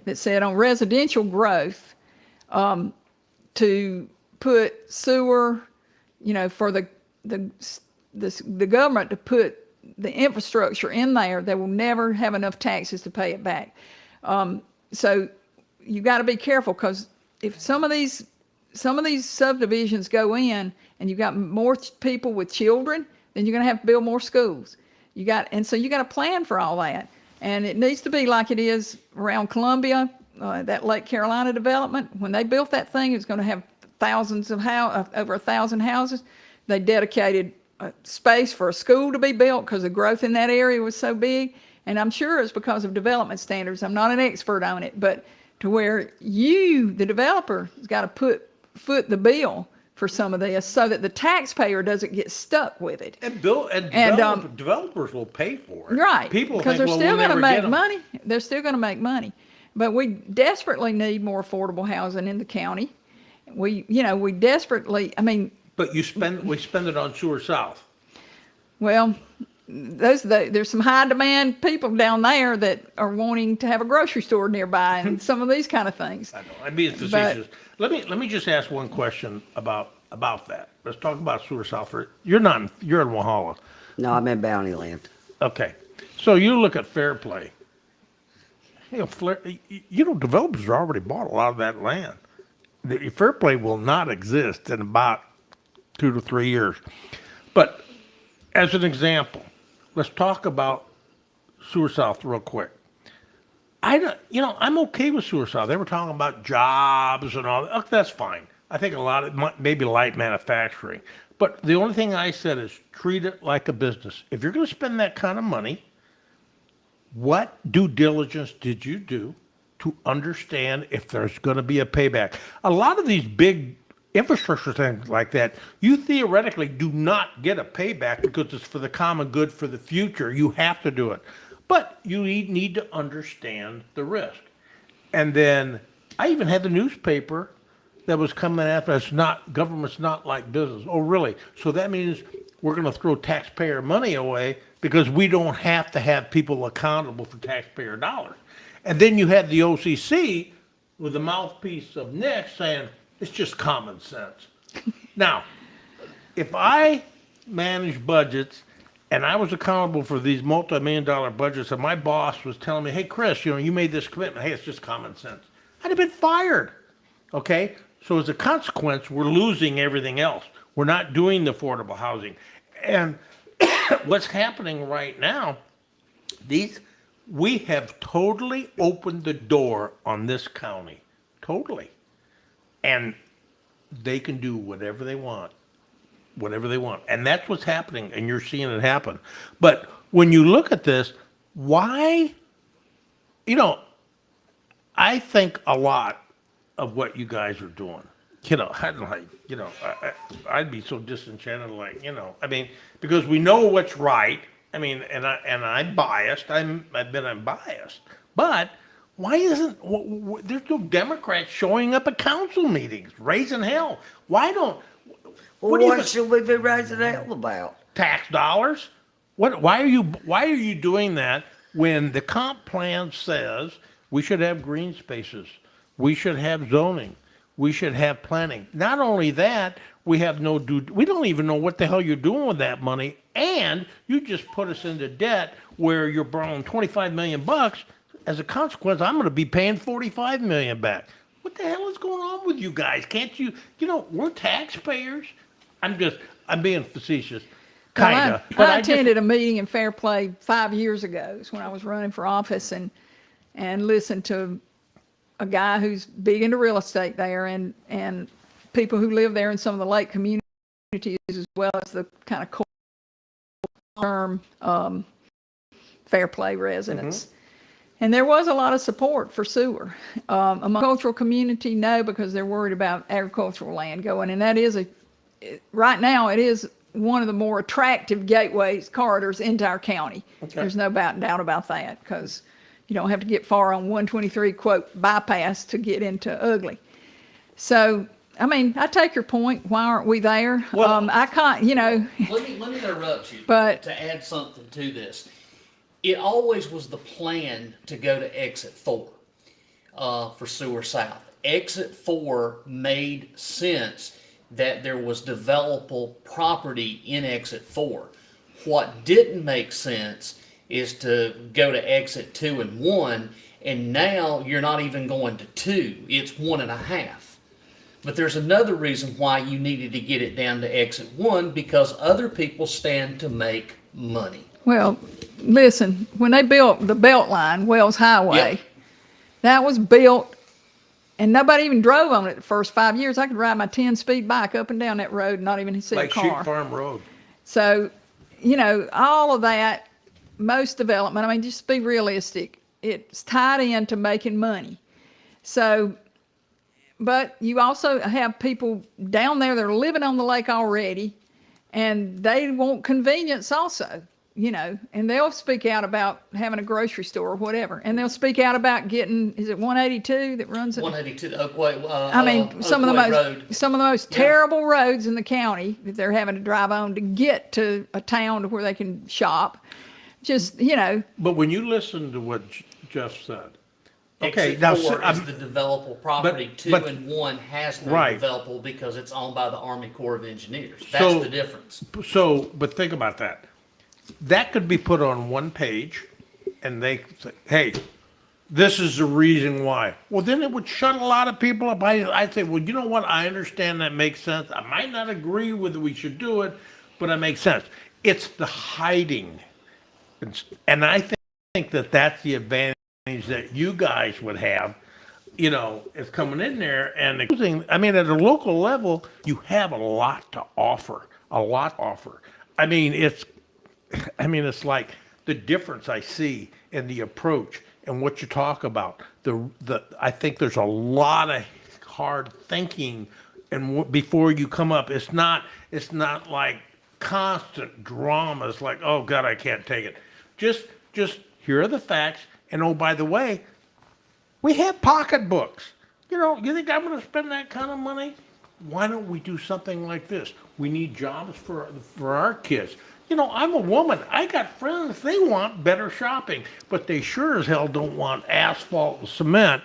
that said on residential growth, to put sewer, you know, for the government to put the infrastructure in there, they will never have enough taxes to pay it back. So you got to be careful, because if some of these subdivisions go in and you got more people with children, then you're going to have to build more schools. So you got to plan for all that. And it needs to be like it is around Columbia, that Lake Carolina development. When they built that thing, it was going to have thousands of over 1,000 houses. They dedicated space for a school to be built because the growth in that area was so big. And I'm sure it's because of development standards. I'm not an expert on it, but to where the developer, has got to foot the bill for some of this so that the taxpayer doesn't get stuck with it. And developers will pay for it. Right. People because think, they're well, still we'll going to never make get 'em. money. They're still going to make money. But we desperately need more affordable housing in the county. We desperately, I mean, But we spend it on Sewer South. well, there's some high demand people down there that are wanting to have a grocery store nearby and some of these kind of things. I know, I'm being facetious. Let me just ask one question about that. Let's talk about Sewer South. You're in Walhalla. No, I'm in Bountyland. Okay. So you look at Fair Play. Developers have already bought a lot of that land. The Fair Play will not exist in about 2 to 3 years. But as an example, let's talk about Sewer South real quick. I'm okay with Sewer South. They were talking about jobs and all that. Okay, that's fine. I think a lot of maybe light manufacturing. But the only thing I said is treat it like a business. If you're going to spend that kind of money, what due diligence did you do to understand if there's going to be a payback? A lot of these big infrastructure things like that, you theoretically do not get a payback because it's for the common good for the future. You have to do it. But you need to understand the risk. And then I even had the newspaper that was coming after us, government's not like business. Oh, really? So that means we're going to throw taxpayer money away because we don't have to have people accountable for taxpayer dollars. And then you had the OCC with the mouthpiece of Nick saying, it's just common sense. Now, if I manage budgets and I was accountable for these multi-million-dollar budgets and my boss was telling me, hey, Chris, you made this commitment. Hey, it's just common sense. I'd have been fired. Okay? So as a consequence, we're losing everything else. We're not doing the affordable housing. And what's happening right now, we have totally opened the door on this county. Totally. And they can do whatever they want. Whatever they want. And that's what's happening, and you're seeing it happen. But when you look at this, why, I think a lot of what you guys are doing. I'd be so disenchanted, because we know what's right. I mean, and I'm biased. I'm biased. But why there's no Democrats showing up at council meetings, raising hell? Why don't? Well, what should we be raising hell about? Tax dollars? Why are you doing that when the comp plan says we should have green spaces, we should have zoning, we should have planning? Not only that, we don't even know what the hell you're doing with that money, and you just put us into debt where you're borrowing $25 million. As a consequence, I'm going to be paying $45 million back. What the hell is going on with you guys? Can't you? We're taxpayers. I'm being facetious, kind of. Well, I attended a meeting in Fair Play 5 years ago. It's when I was running for office, and listened to a guy who's big into real estate there, and people who live there in some of the lake communities, as well as the kind of term Fair Play residents. Mm-hmm. And there was a lot of support for sewer. Among the cultural community, no, because they're worried about agricultural land going. And that is right now, it is one of the more attractive gateways, corridors into our county. Okay. There's no doubt about that, because you don't have to get far on 123, quote, bypass to get into Ugly. So, I take your point. Why aren't we there? Well, I can't, Let me interrupt you to add something to this. It always was the plan to go to Exit 4 for Sewer South. Exit 4 made sense that there was developable property in Exit 4. What didn't make sense is to go to Exit 2 and 1, and now you're not even going to 2. It's 1.5. But there's another reason why you needed to get it down to Exit 1, because other people stand to make money. Well, listen, when they built the Beltline, Wells Highway, Yep. That was built, and nobody even drove on it the first 5 years. I could ride my 10-speed bike up and down that road and not even see a car. Like Sheep Farm Road. So, all of that, most development, just be realistic, it's tied into making money. So but you also have people down there that are living on the lake already, and they want convenience also, you know, and they'll speak out about having a grocery store or whatever, and they'll speak out about getting, is it 182 that runs it? 182 the Oakway. I mean, some of the Oakway most Yeah. terrible roads in the county that they're having to drive on to get to a town to where they can shop. Just, you know, But when you listen to what Jeff said, okay, Exit now, 4 so, is the developable property. 2 but- and 1 has no Right. developable because it's owned by the Army Corps of Engineers. That's So- the difference. so, but think about that. That could be put on one page and they say, hey, this is the reason why. Well, then it would shut a lot of people up. I'd say, well, you know what? I understand that makes sense. I might not agree with we should do it, but it makes sense. It's the hiding. And I think that that's the advantage that you guys would have, you know, is coming in there and I mean, at a local level, you have a lot to offer, I mean, it's like the difference I see in the approach and what you talk about. I think there's a lot of hard thinking, and before you come up, it's not like constant dramas. Like, oh God, I can't take it. Just here are the facts, and oh, by the way, we have pocketbooks. You know, you think I'm going to spend that kind of money? Why don't we do something like this? We need jobs for our kids. You know, I'm a woman. I got friends, they want better shopping, but they sure as hell don't want asphalt and cement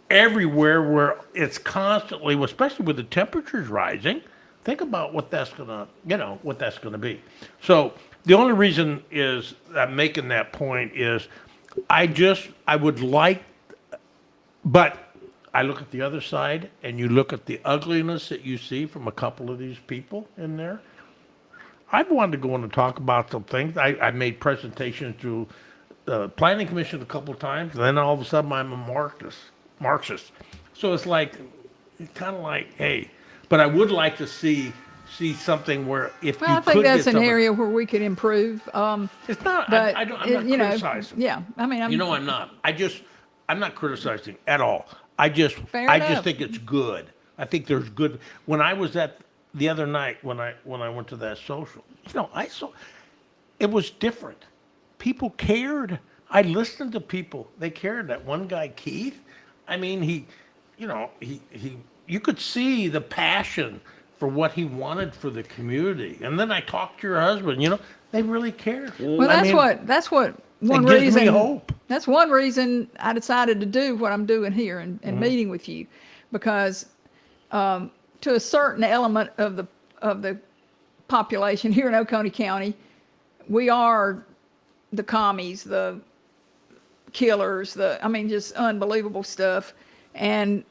everywhere where it's constantly, especially with the temperatures rising. Think about what that's gonna be. So the only reason is I'm making that point is I would like, but I look at the other side and you look at the ugliness that you see from a couple of these people in there. I've wanted to go in and talk about some things. I made presentations to the planning commission a couple of times, and then all of a sudden I'm a Marxist. So it's kind of like, hey, but I would like to see something where if well, you I think could that's get an something- area where we could improve. It's not. But I'm not you know, criticizing. yeah, I mean, You know, I'm not. I'm not criticizing at all. I just enough. think it's good. I think there's good. When I was at the other night, when I went to that social, you know, I saw it was different. People cared. I listened to people. They cared. That one guy, Keith. I mean, he you could see the passion for what he wanted for the community. And then I talked to your husband. You know, they really cared. well, I mean, that's what one it gives reason. me hope. That's one reason I decided to do what I'm doing here and Mm-hmm. meeting with you, because to a certain element of the population here in Oconee County, we are the commies, the killers, I mean, just unbelievable stuff. And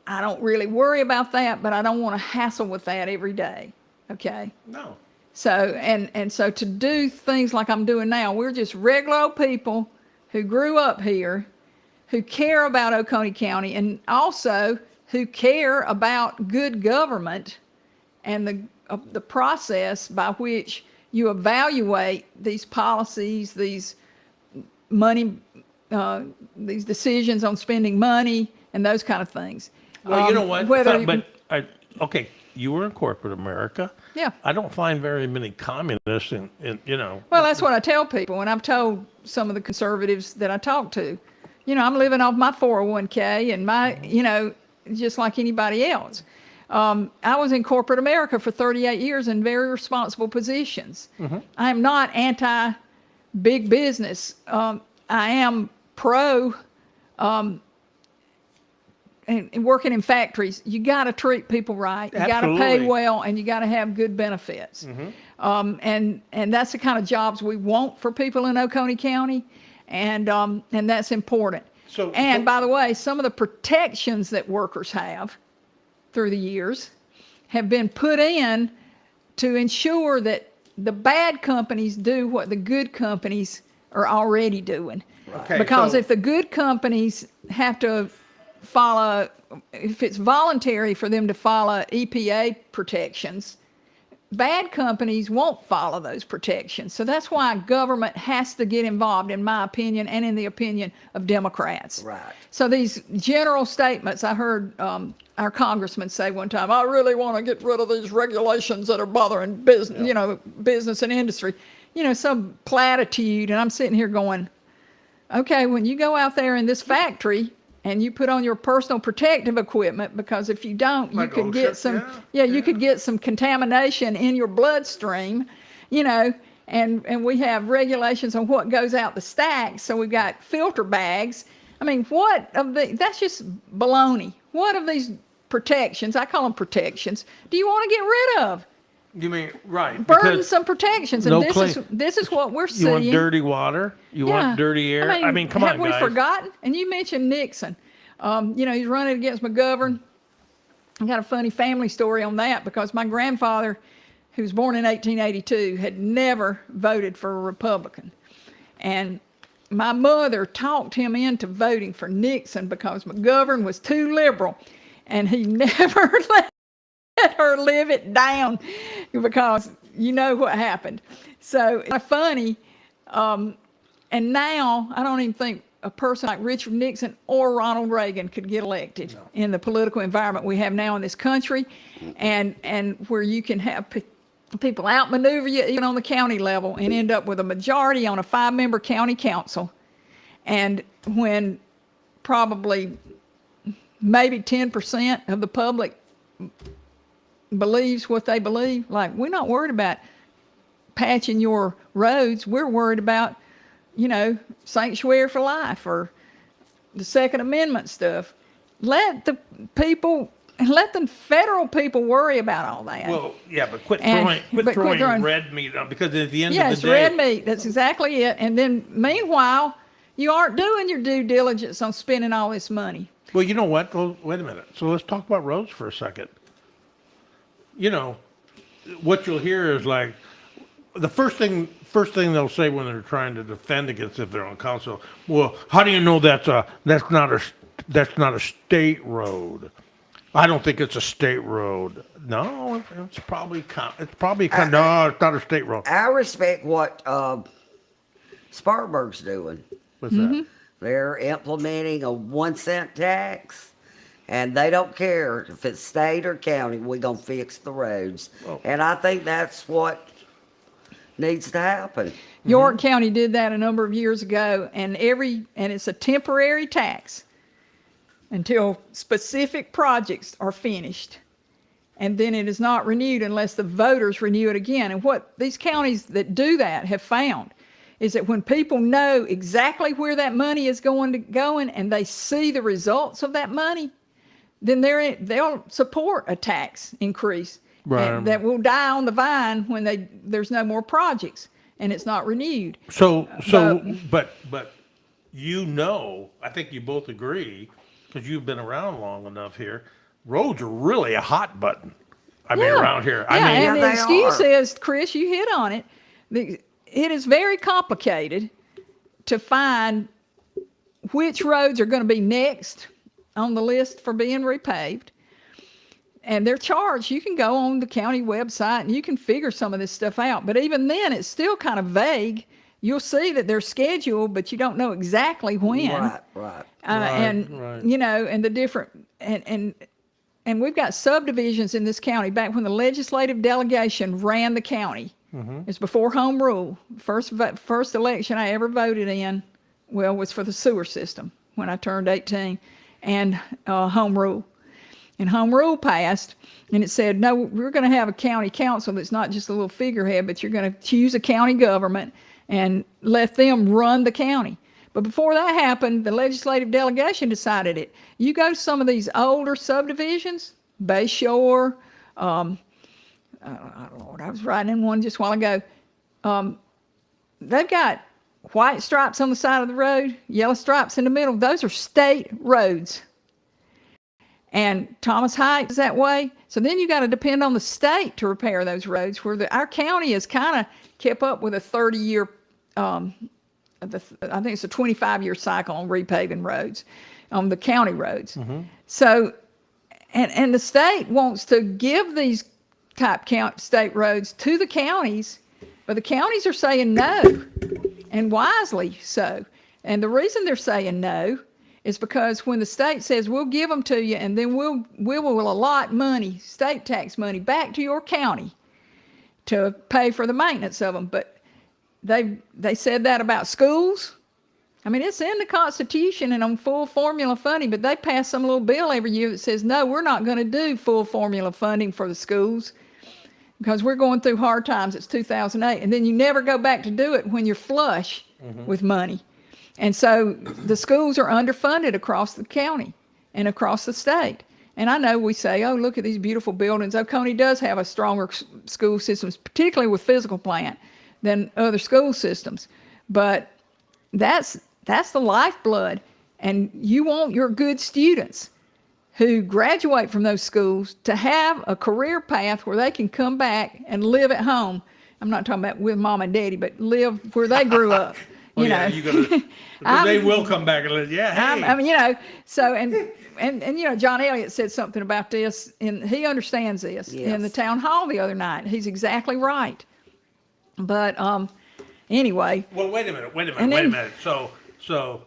I don't really worry about that, but I don't want to hassle with that every day. Okay. No. So, and so to do things like I'm doing now, we're just regular old people who grew up here, who care about Oconee County, and also who care about good government and the process by which you evaluate these policies, these money, these decisions on spending money, and those kind of things. Well, you know what? Whether you Okay, you were in corporate America. Yeah. I don't find very many communists in you know. Well, that's what I tell people, and I've told some of the conservatives that I talk to. You know, I'm living off my 401k and my, you know, just like anybody else. I was in corporate America for 38 years in very responsible positions. I am not anti-big business. I am pro and working in factories. You got to treat people right. You got to pay Absolutely. well, and you got to have good benefits. And that's the kind of jobs we want for people in Oconee County, and that's important. So- By the way, some of the protections that workers have through the years have been put in to ensure that the bad companies do what the good companies are already doing. Okay, Because so- if the good companies have to follow, if it's voluntary for them to follow EPA protections, bad companies won't follow those protections. So that's why government has to get involved, in my opinion, and in the opinion of Democrats. Right. So these general statements, I heard our congressman say one time, I really want to get rid of these regulations that are bothering business, business and industry. Some platitude. And I'm sitting here going, okay, when you go out there in this factory and you put on your personal protective equipment, because if you don't, you Like could get OSHA, some, yeah. you could get some contamination in your bloodstream, and we have regulations on what goes out the stacks. So we've got filter bags. I mean, that's just baloney. What of these protections, I call them protections, do you want to get rid of? You mean, right. because Burdensome protections. And no this is what we're You want seeing. dirty water? You want dirty air? I mean, come on, have we guys. forgotten? And you mentioned Nixon. He's running against McGovern. I got a funny family story on that, because my grandfather, who was born in 1882, had never voted for a Republican. And my mother talked him into voting for Nixon because McGovern was too liberal. And he never let her live it down, because you know what happened. So it's funny. And now I don't even think a person like Richard Nixon or Ronald Reagan could get elected in the political environment we have now in this country, and where you can have people outmaneuver you even on the county level and end up with a majority on a 5-member county council. And when probably maybe 10% of the public believes what they believe, like, we're not worried about patching your roads. We're worried about, sanctuary for life or the Second Amendment stuff. Let the federal people worry about all that. Well, yeah, but quit And- throwing red meat on, because at the end Yeah, of it's the day, red meat. That's exactly it. And then meanwhile, you aren't doing your due diligence on spending all this money. well, you know what? Well, wait a minute. So let's talk about roads for a second. What you'll hear is like, the first thing they'll say when they're trying to defend against, if they're on council, well, how do you know that's not a state road? I don't think it's a state road. No, it's probably no, it's not a state road. I respect what Spartanburg's doing. What's that? They're implementing a 1-cent tax, and they don't care if it's state or county. We're gonna fix the roads, and I think that's what needs to happen. York County did that a number of years ago, and it's a temporary tax until specific projects are finished. And then it is not renewed unless the voters renew it again. And what these counties that do that have found is that when people know exactly where that money is going and they see the results of that money, then they'll support a tax increase. Right. And that will die on the vine when there's no more projects and it's not renewed. But I think you both agree, because you've been around long enough here, roads are really a hot button. I mean, around here. Yeah, and the they excuse are. is, Chris, you hit on it. It is very complicated to find which roads are going to be next on the list for being repaved. And they're charged. You can go on the county website and you can figure some of this stuff out. But even then, it's still kind of vague. You'll see that they're scheduled, but you don't know exactly when. Right. And the different and we've got subdivisions in this county. Back when the legislative delegation ran the county, it's before home rule. First election I ever voted in, was for the sewer system when I turned 18, and home rule. And home rule passed, and it said, no, we're going to have a county council that's not just a little figurehead, but you're going to choose a county government and let them run the county. But before that happened, the legislative delegation decided it. You go to some of these older subdivisions, Bayshore, Lord, I was riding in one just a while ago. They've got white stripes on the side of the road, yellow stripes in the middle. Those are state roads. And Thomas Heights is that way. So then you got to depend on the state to repair those roads, where our county has kind of kept up with a 30-year, I think it's a 25-year cycle on repaving roads, on the county roads. So, and the state wants to give these type state roads to the counties, but the counties are saying no, and wisely so. And the reason they're saying no is because when the state says we'll give them to you, and then we will allot money, state tax money, back to your county to pay for the maintenance of them. But they said that about schools. I mean, it's in the Constitution and on full formula funding, but they pass some little bill every year that says, no, we're not going to do full formula funding for the schools because we're going through hard times. It's 2008. And then you never go back to do it when you're flush with money. And so the schools are underfunded across the county and across the state. And I know we say, oh, look at these beautiful buildings. Oconee does have a stronger school system, particularly with physical plant, than other school systems. But that's the lifeblood. And you want your good students who graduate from those schools to have a career path where they can come back and live at home. I'm not talking about with mom and daddy, but live where they grew up. You know, you gotta, they will come back and let, hey. I mean, you know, so, and you know, John Elliott said something about this, and he understands this in the town hall the other night. He's exactly right. But anyway. Well, wait a minute. So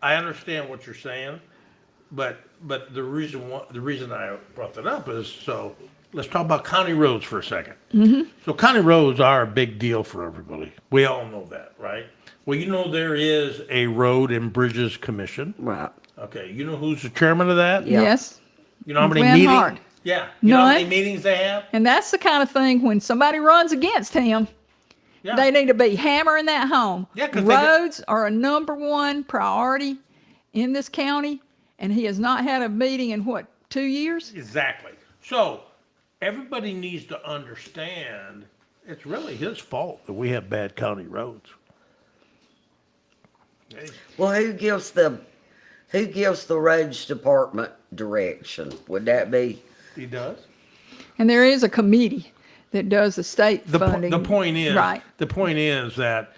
I understand what you're saying, but the reason I brought that up is, so let's talk about county roads for a second. Mm-hmm. So county roads are a big deal for everybody. We all know that, right? Well, you know, there is a Road and Bridges Commission. Right. Okay. You know who's the chairman of that? Yeah. Yes. You know how many Van meetings? Hart. Yeah. You know how None. many meetings they have? And that's the kind of thing when somebody runs against him, Yeah. they need to be hammering that home. Yeah, 'cause roads are a number one priority in this county, and he has not had a meeting in 2 years? Exactly. So everybody needs to understand it's really his fault that we have bad county roads. Okay. Well, who gives the roads department direction? Would that be? He does. And there is a committee that does the state funding. The point is, right. The point is that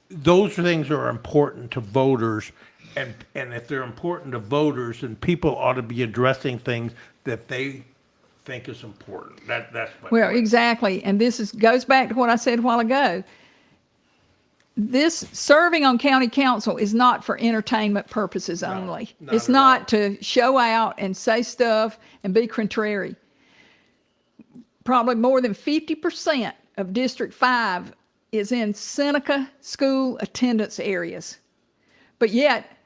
those things are important to voters, and if they're important to voters, then people ought to be addressing things that they think is important. That's my Well, point. exactly. And this goes back to what I said a while ago. This serving on county council is not for entertainment purposes only. not It's at not all. to show out and say stuff and be contrary. Probably more than 50% of District 5 is in Seneca school attendance areas. But yet,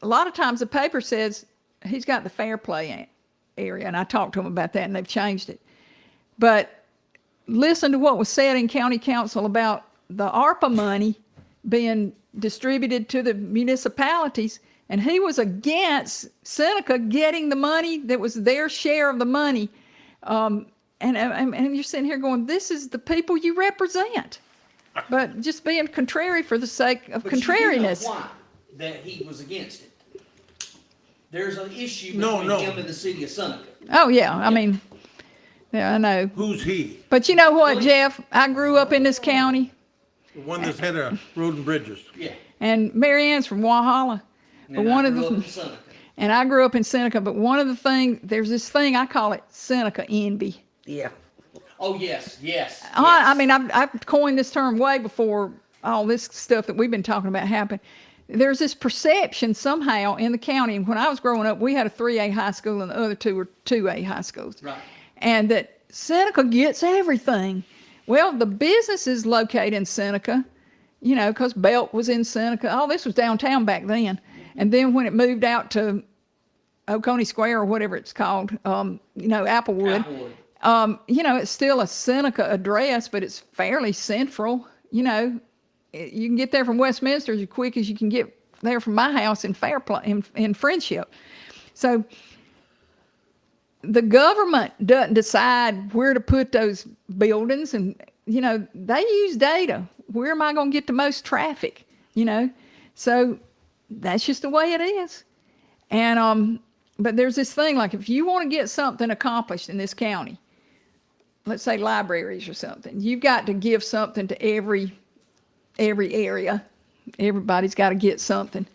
a lot of times the paper says he's got the fair play area, and I talked to them about that, and they've changed it. But listen to what was said in county council about the ARPA money being distributed to the municipalities, and he was against Seneca getting the money that was their share of the money. And you're sitting here going, this is the people you represent. But just being contrary for the sake of But contrariness. You know why that he was against it. There's an issue No, between no. him and the city of Seneca. Oh, yeah, I mean, yeah, I know. Who's he? But you know what, Jeff? I grew up in this county, The one that's head of Road and Bridges. Yeah. and Mary Ann's from Walhalla. But And one I of grew up in the, Seneca. and I grew up in Seneca, but one of the things, there's this thing, I call it Seneca envy. Yeah. Oh, yes. I mean, I've coined this term way before all this stuff that we've been talking about happened. There's this perception somehow in the county, and when I was growing up, we had a 3A high school and the other two were 2A high schools. Right. And that Seneca gets everything. Well, the business is located in Seneca, you know, because Belt was in Seneca. All this was downtown back then. And then when it moved out to Oconee Square or whatever it's called, you know, Applewood. You know, it's still a Seneca address, but it's fairly central. You know, you can get there from Westminster as quick as you can get there from my house in in Friendship. So the government doesn't decide where to put those buildings, and you know, they use data. Where am I going to get the most traffic? You know, so that's just the way it is. And but there's this thing, like if you want to get something accomplished in this county, let's say libraries or something, you've got to give something to every area. Everybody's got to get something.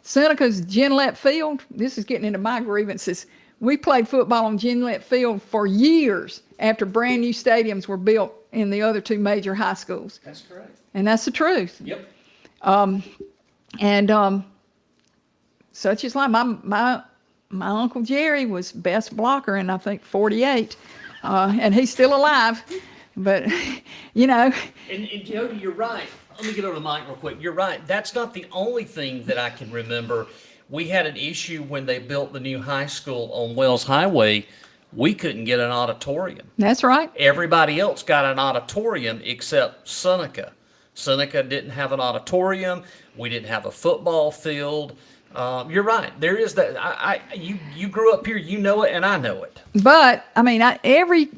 Seneca's Ginlett Field, this is getting into my grievances. we played football on Gillette Field for years after brand new stadiums were built in the other two major high schools. That's correct. And that's the truth. Yep. And such is life. My Uncle Jerry was best blocker in, I think, 48. And he's still alive. But, you know. And Jody, you're right. Let me get over the mic real quick. You're right. That's not the only thing that I can remember. We had an issue when they built the new high school on Wells Highway. We couldn't get an auditorium. That's right. Everybody else got an auditorium except Seneca. Seneca didn't have an auditorium. We didn't have a football field. You're right. There is that. You grew up here. You know it, and I know it. But I mean, every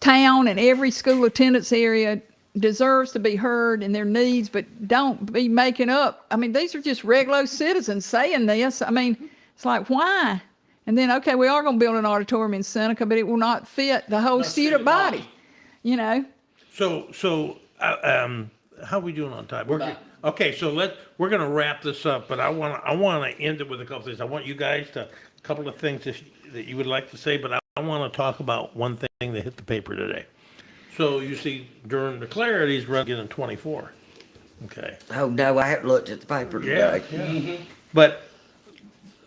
town and every school attendance area deserves to be heard in their needs, but don't be making up. I mean, these are just regular citizens saying this. I mean, it's like, why? And then, okay, we are going to build an auditorium in Seneca, but it will not fit the whole student body, you know? So, how are we doing on time? Okay, so we're gonna wrap this up, but I wanna end it with a couple things. I want you guys to, a couple of things that you would like to say, but I wanna talk about one thing that hit the paper today. So you see, during the Clarity's running in 24. Okay. Oh, no, I haven't looked at the paper Yeah, today. yeah. But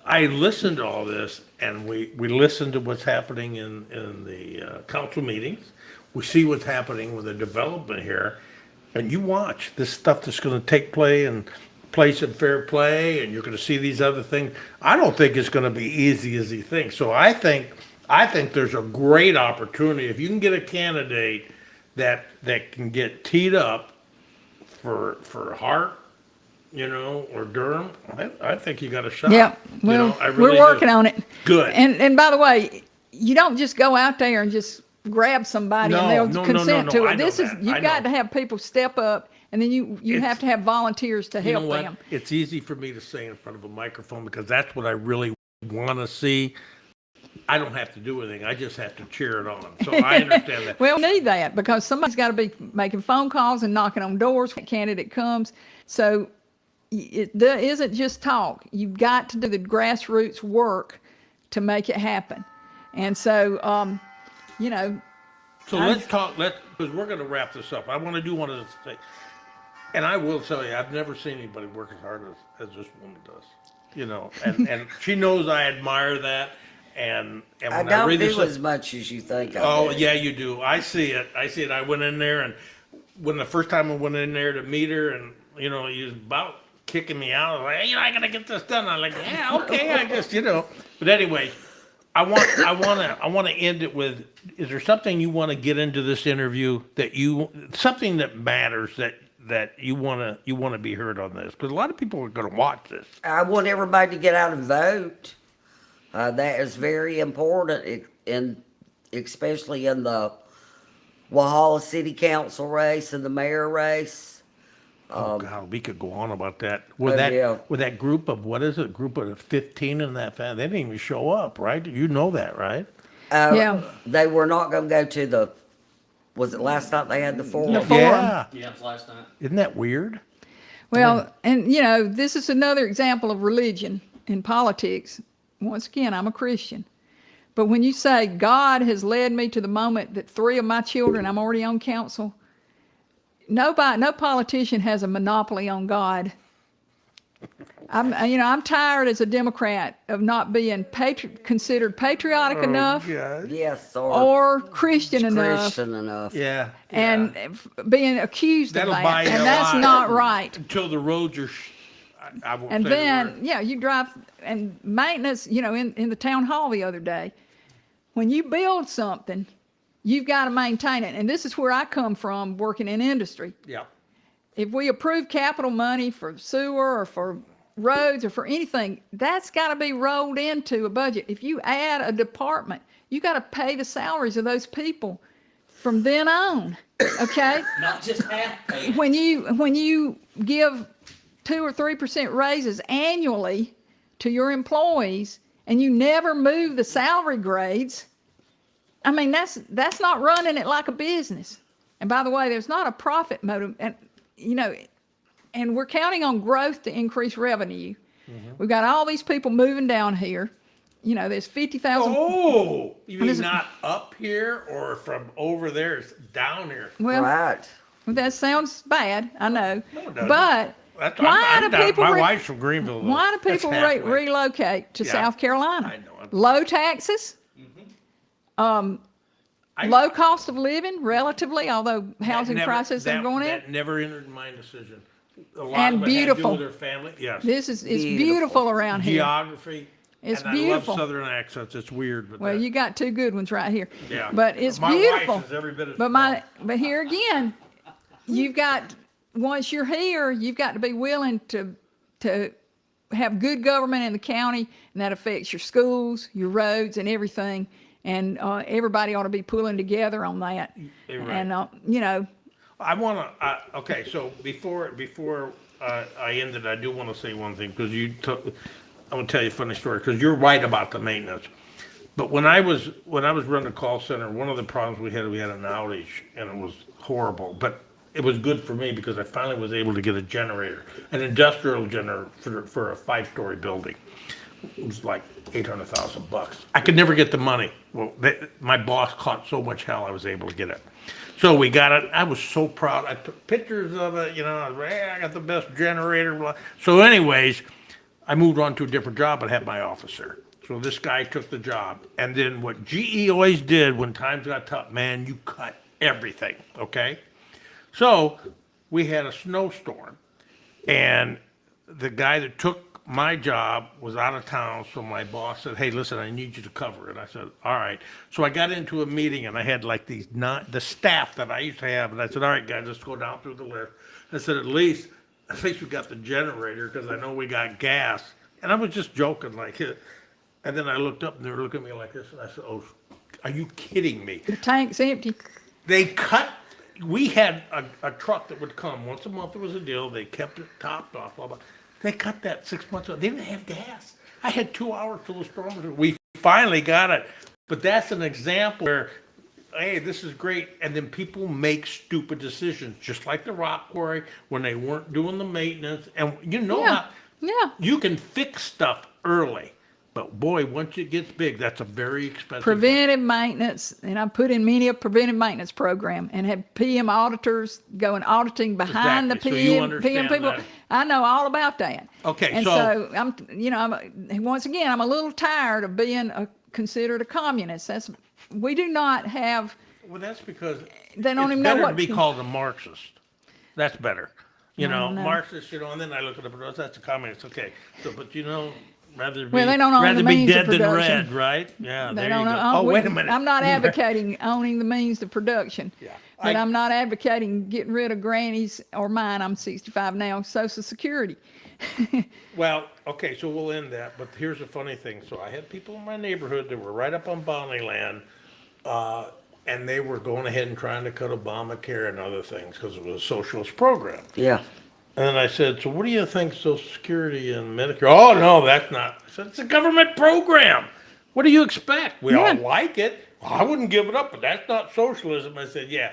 I listened to all this, and we listened to what's happening in the council meetings. We see what's happening with the development here, and you watch this stuff that's going to take place in Fair Play, and you're going to see these other things. I don't think it's going to be easy as you think. So I think there's a great opportunity if you can get a candidate that can get teed up for Hart, you know, or Durham. I think you got a shot. Yeah, You well, know, I really we're working do. on it. Good. And by the way, you don't just go out there and just grab somebody and they'll No, consent no, to I it. know This is, that. I you've got know. to have people step up, and then you have to have volunteers to You know help what? them. It's easy for me to say in front of a microphone because that's what I really want to see. I don't have to do anything. I just have to cheer it on. So I understand that. Well, we need that because somebody's got to be making phone calls and knocking on doors when a candidate comes. So there isn't just talk. You've got to do the grassroots work to make it happen. And so, you know. So let's talk, because we're going to wrap this up. I want to do one of the things. And I will tell you, I've never seen anybody work as hard as this woman does. You know, and she knows I admire that. And when I I don't read this, do as much as you think I oh do. yeah, you do. I see it. I went in there, and when the first time I went in there to meet her, and you know, he was about kicking me out. I was like, hey, you know, I gotta get this done. I'm like, yeah, okay, I guess, you know. But anyway, I want to end it with: is there something you want to get into this interview something that matters that you want to be heard on this? Because a lot of people are going to watch this. I want everybody to get out and vote. That is very important, especially in the Walhalla City Council race and the mayor race. Oh God, we could go on about that. With yeah. that group of, what is it? Group of 15 in that family, they didn't even show up, right? You know that, right? Yeah. They were not going to go to was it last night they had the forum? The forum. Yeah. Yeah, it was last night. Isn't that weird? Well, and you know, this is another example of religion in politics. Once again, I'm a Christian. But when you say God has led me to the moment that 3 of my children, I'm already on council, no politician has a monopoly on God. I'm tired as a Democrat of not being considered patriotic enough Yeah. Yes, or Christian enough. Christian enough. Yeah. And being accused That'll of buy that, you and a that's lot. not right. Until the roads are, I won't And say the then, word. yeah, you drive, and maintenance, you know, in the town hall the other day, when you build something, you've got to maintain it. And this is where I come from working in industry. Yeah. If we approve capital money for sewer or for roads or for anything, that's got to be rolled into a budget. If you add a department, you got to pay the salaries of those people from then on. Okay? Not just half paid. When you give 2 or 3% raises annually to your employees and you never move the salary grades, I mean, that's not running it like a business. And by the way, there's not a profit motive, and you know, and we're counting on growth to increase revenue. We've got all these people moving down here, there's 50,000. Oh, you mean This is- not up here or from over there? It's down here. Well, Right. that sounds bad, I know. No, it doesn't. But why I'm do down. people My wife's from Greenville. Though. why do That's people halfway. relocate to Yeah, South Carolina? I know. Low taxes, I- low cost of living, relatively, although housing prices are going up. That never entered my decision. A lot And of it had to do beautiful. with their family. Yes. It's Beautiful. beautiful around here. Geography. It's and beautiful. I love Southern accents. It's weird, but Well, that- you got two good ones right here. Yeah. But it's My beautiful. wife's is every bit as But here again, you've got, once you're here, you've got to be willing to have good government in the county, and that affects your schools, your roads, and everything. And everybody ought to be pulling together on that. You're right. And I want to. Okay, so before I end it, I do want to say one thing because I want to tell you a funny story because you're right about the maintenance. But when I was running a call center, one of the problems we had an outage and it was horrible. But it was good for me because I finally was able to get a generator, an industrial generator for a 5-story building. It was like $800,000. I could never get the money. Well, my boss caught so much hell, I was able to get it. So we got it. I was so proud. I took pictures of it. I was like, I got the best generator. Blah. So, anyways, I moved on to a different job and had my office there. So this guy took the job, and then what GE always did when times got tough, man, you cut everything. Okay. So we had a snowstorm, and the guy that took my job was out of town, so my boss said, hey, listen, I need you to cover it. I said, all right. So I got into a meeting, and I had like the staff that I used to have, and I said, all right, guys, let's go down through the list. I said, at least we got the generator, because I know we got gas. And I was just joking, like, and then I looked up, and they were looking at me like this, and I said, oh, are you kidding me? the tank's empty. They cut. We had a truck that would come once a month. There was a deal. They kept it topped off. Blah blah. They cut that 6 months ago. They didn't have gas. I had 2 hours till the storm was. We finally got it. But that's an example where, hey, this is great. And then people make stupid decisions, just like the rock quarry when they weren't doing the maintenance. And Yeah. Yeah. you can fix stuff early. But boy, once it gets big, that's a very expensive. Preventive maintenance, and I've put in many a preventive maintenance program and had PM auditors going auditing behind Exactly. the So you PM understand people. that. I know all about that. Okay, and so- once again, I'm a little tired of being considered a communist. We do not have. Well, that's because They don't it's even know better what to be to- called a Marxist. That's better. No. Marxist, and then I look at it, that's a communist. Okay. So, but rather be, Well, they don't own rather the be means of dead than production. red, right? Yeah, They there don't you go. know. Oh, wait a minute. I'm not advocating owning the means of production. Yeah. But I'm not advocating getting rid of Granny's or mine. I'm 65 now. Social Security. Well, okay, so we'll end that, but here's the funny thing. So I had people in my neighborhood that were right up on Bonnieland, and they were going ahead and trying to cut Obamacare and other things because it was a socialist program. Yeah. And then I said, so what do you think Social Security and Medicare? Oh, no, that's not. I said, it's a government program. What do you expect? We all Yeah. like it. Well, I wouldn't give it up, but that's not socialism. I said, yeah,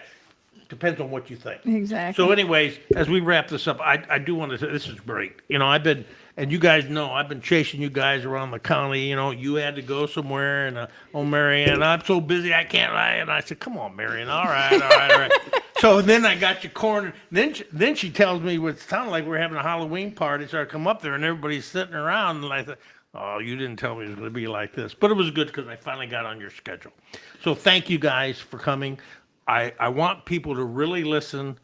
depends on what you think. Exactly. So anyways, as we wrap this up, I do want to say, this is great. I've been, and you guys know, I've been chasing you guys around the county. You had to go somewhere, and oh, Marianne, I'm so busy, I can't lie. And I said, come on, Marianne, all right. So then I got you cornered. Then she tells me what sounded like we're having a Halloween party. So I come up there, and everybody's sitting around, and I thought, oh, you didn't tell me it was going to be like this. But it was good because I finally got on your schedule. So thank you guys for coming. I want people to really listen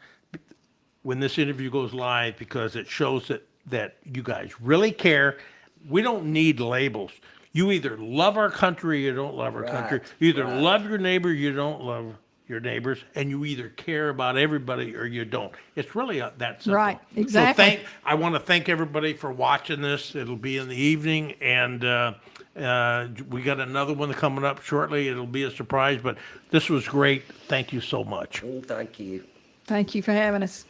when this interview goes live because it shows that you guys really care. We don't need labels. You either love our country or you don't love our country. You either love your neighbor, you don't love your neighbors, and you either care about everybody or you don't. It's really that simple. Right, exactly. So I want to thank everybody for watching this. It'll be in the evening, and we got another one coming up shortly. It'll be a surprise, but this was great. Thank you so much. Thank you. Thank you for having us.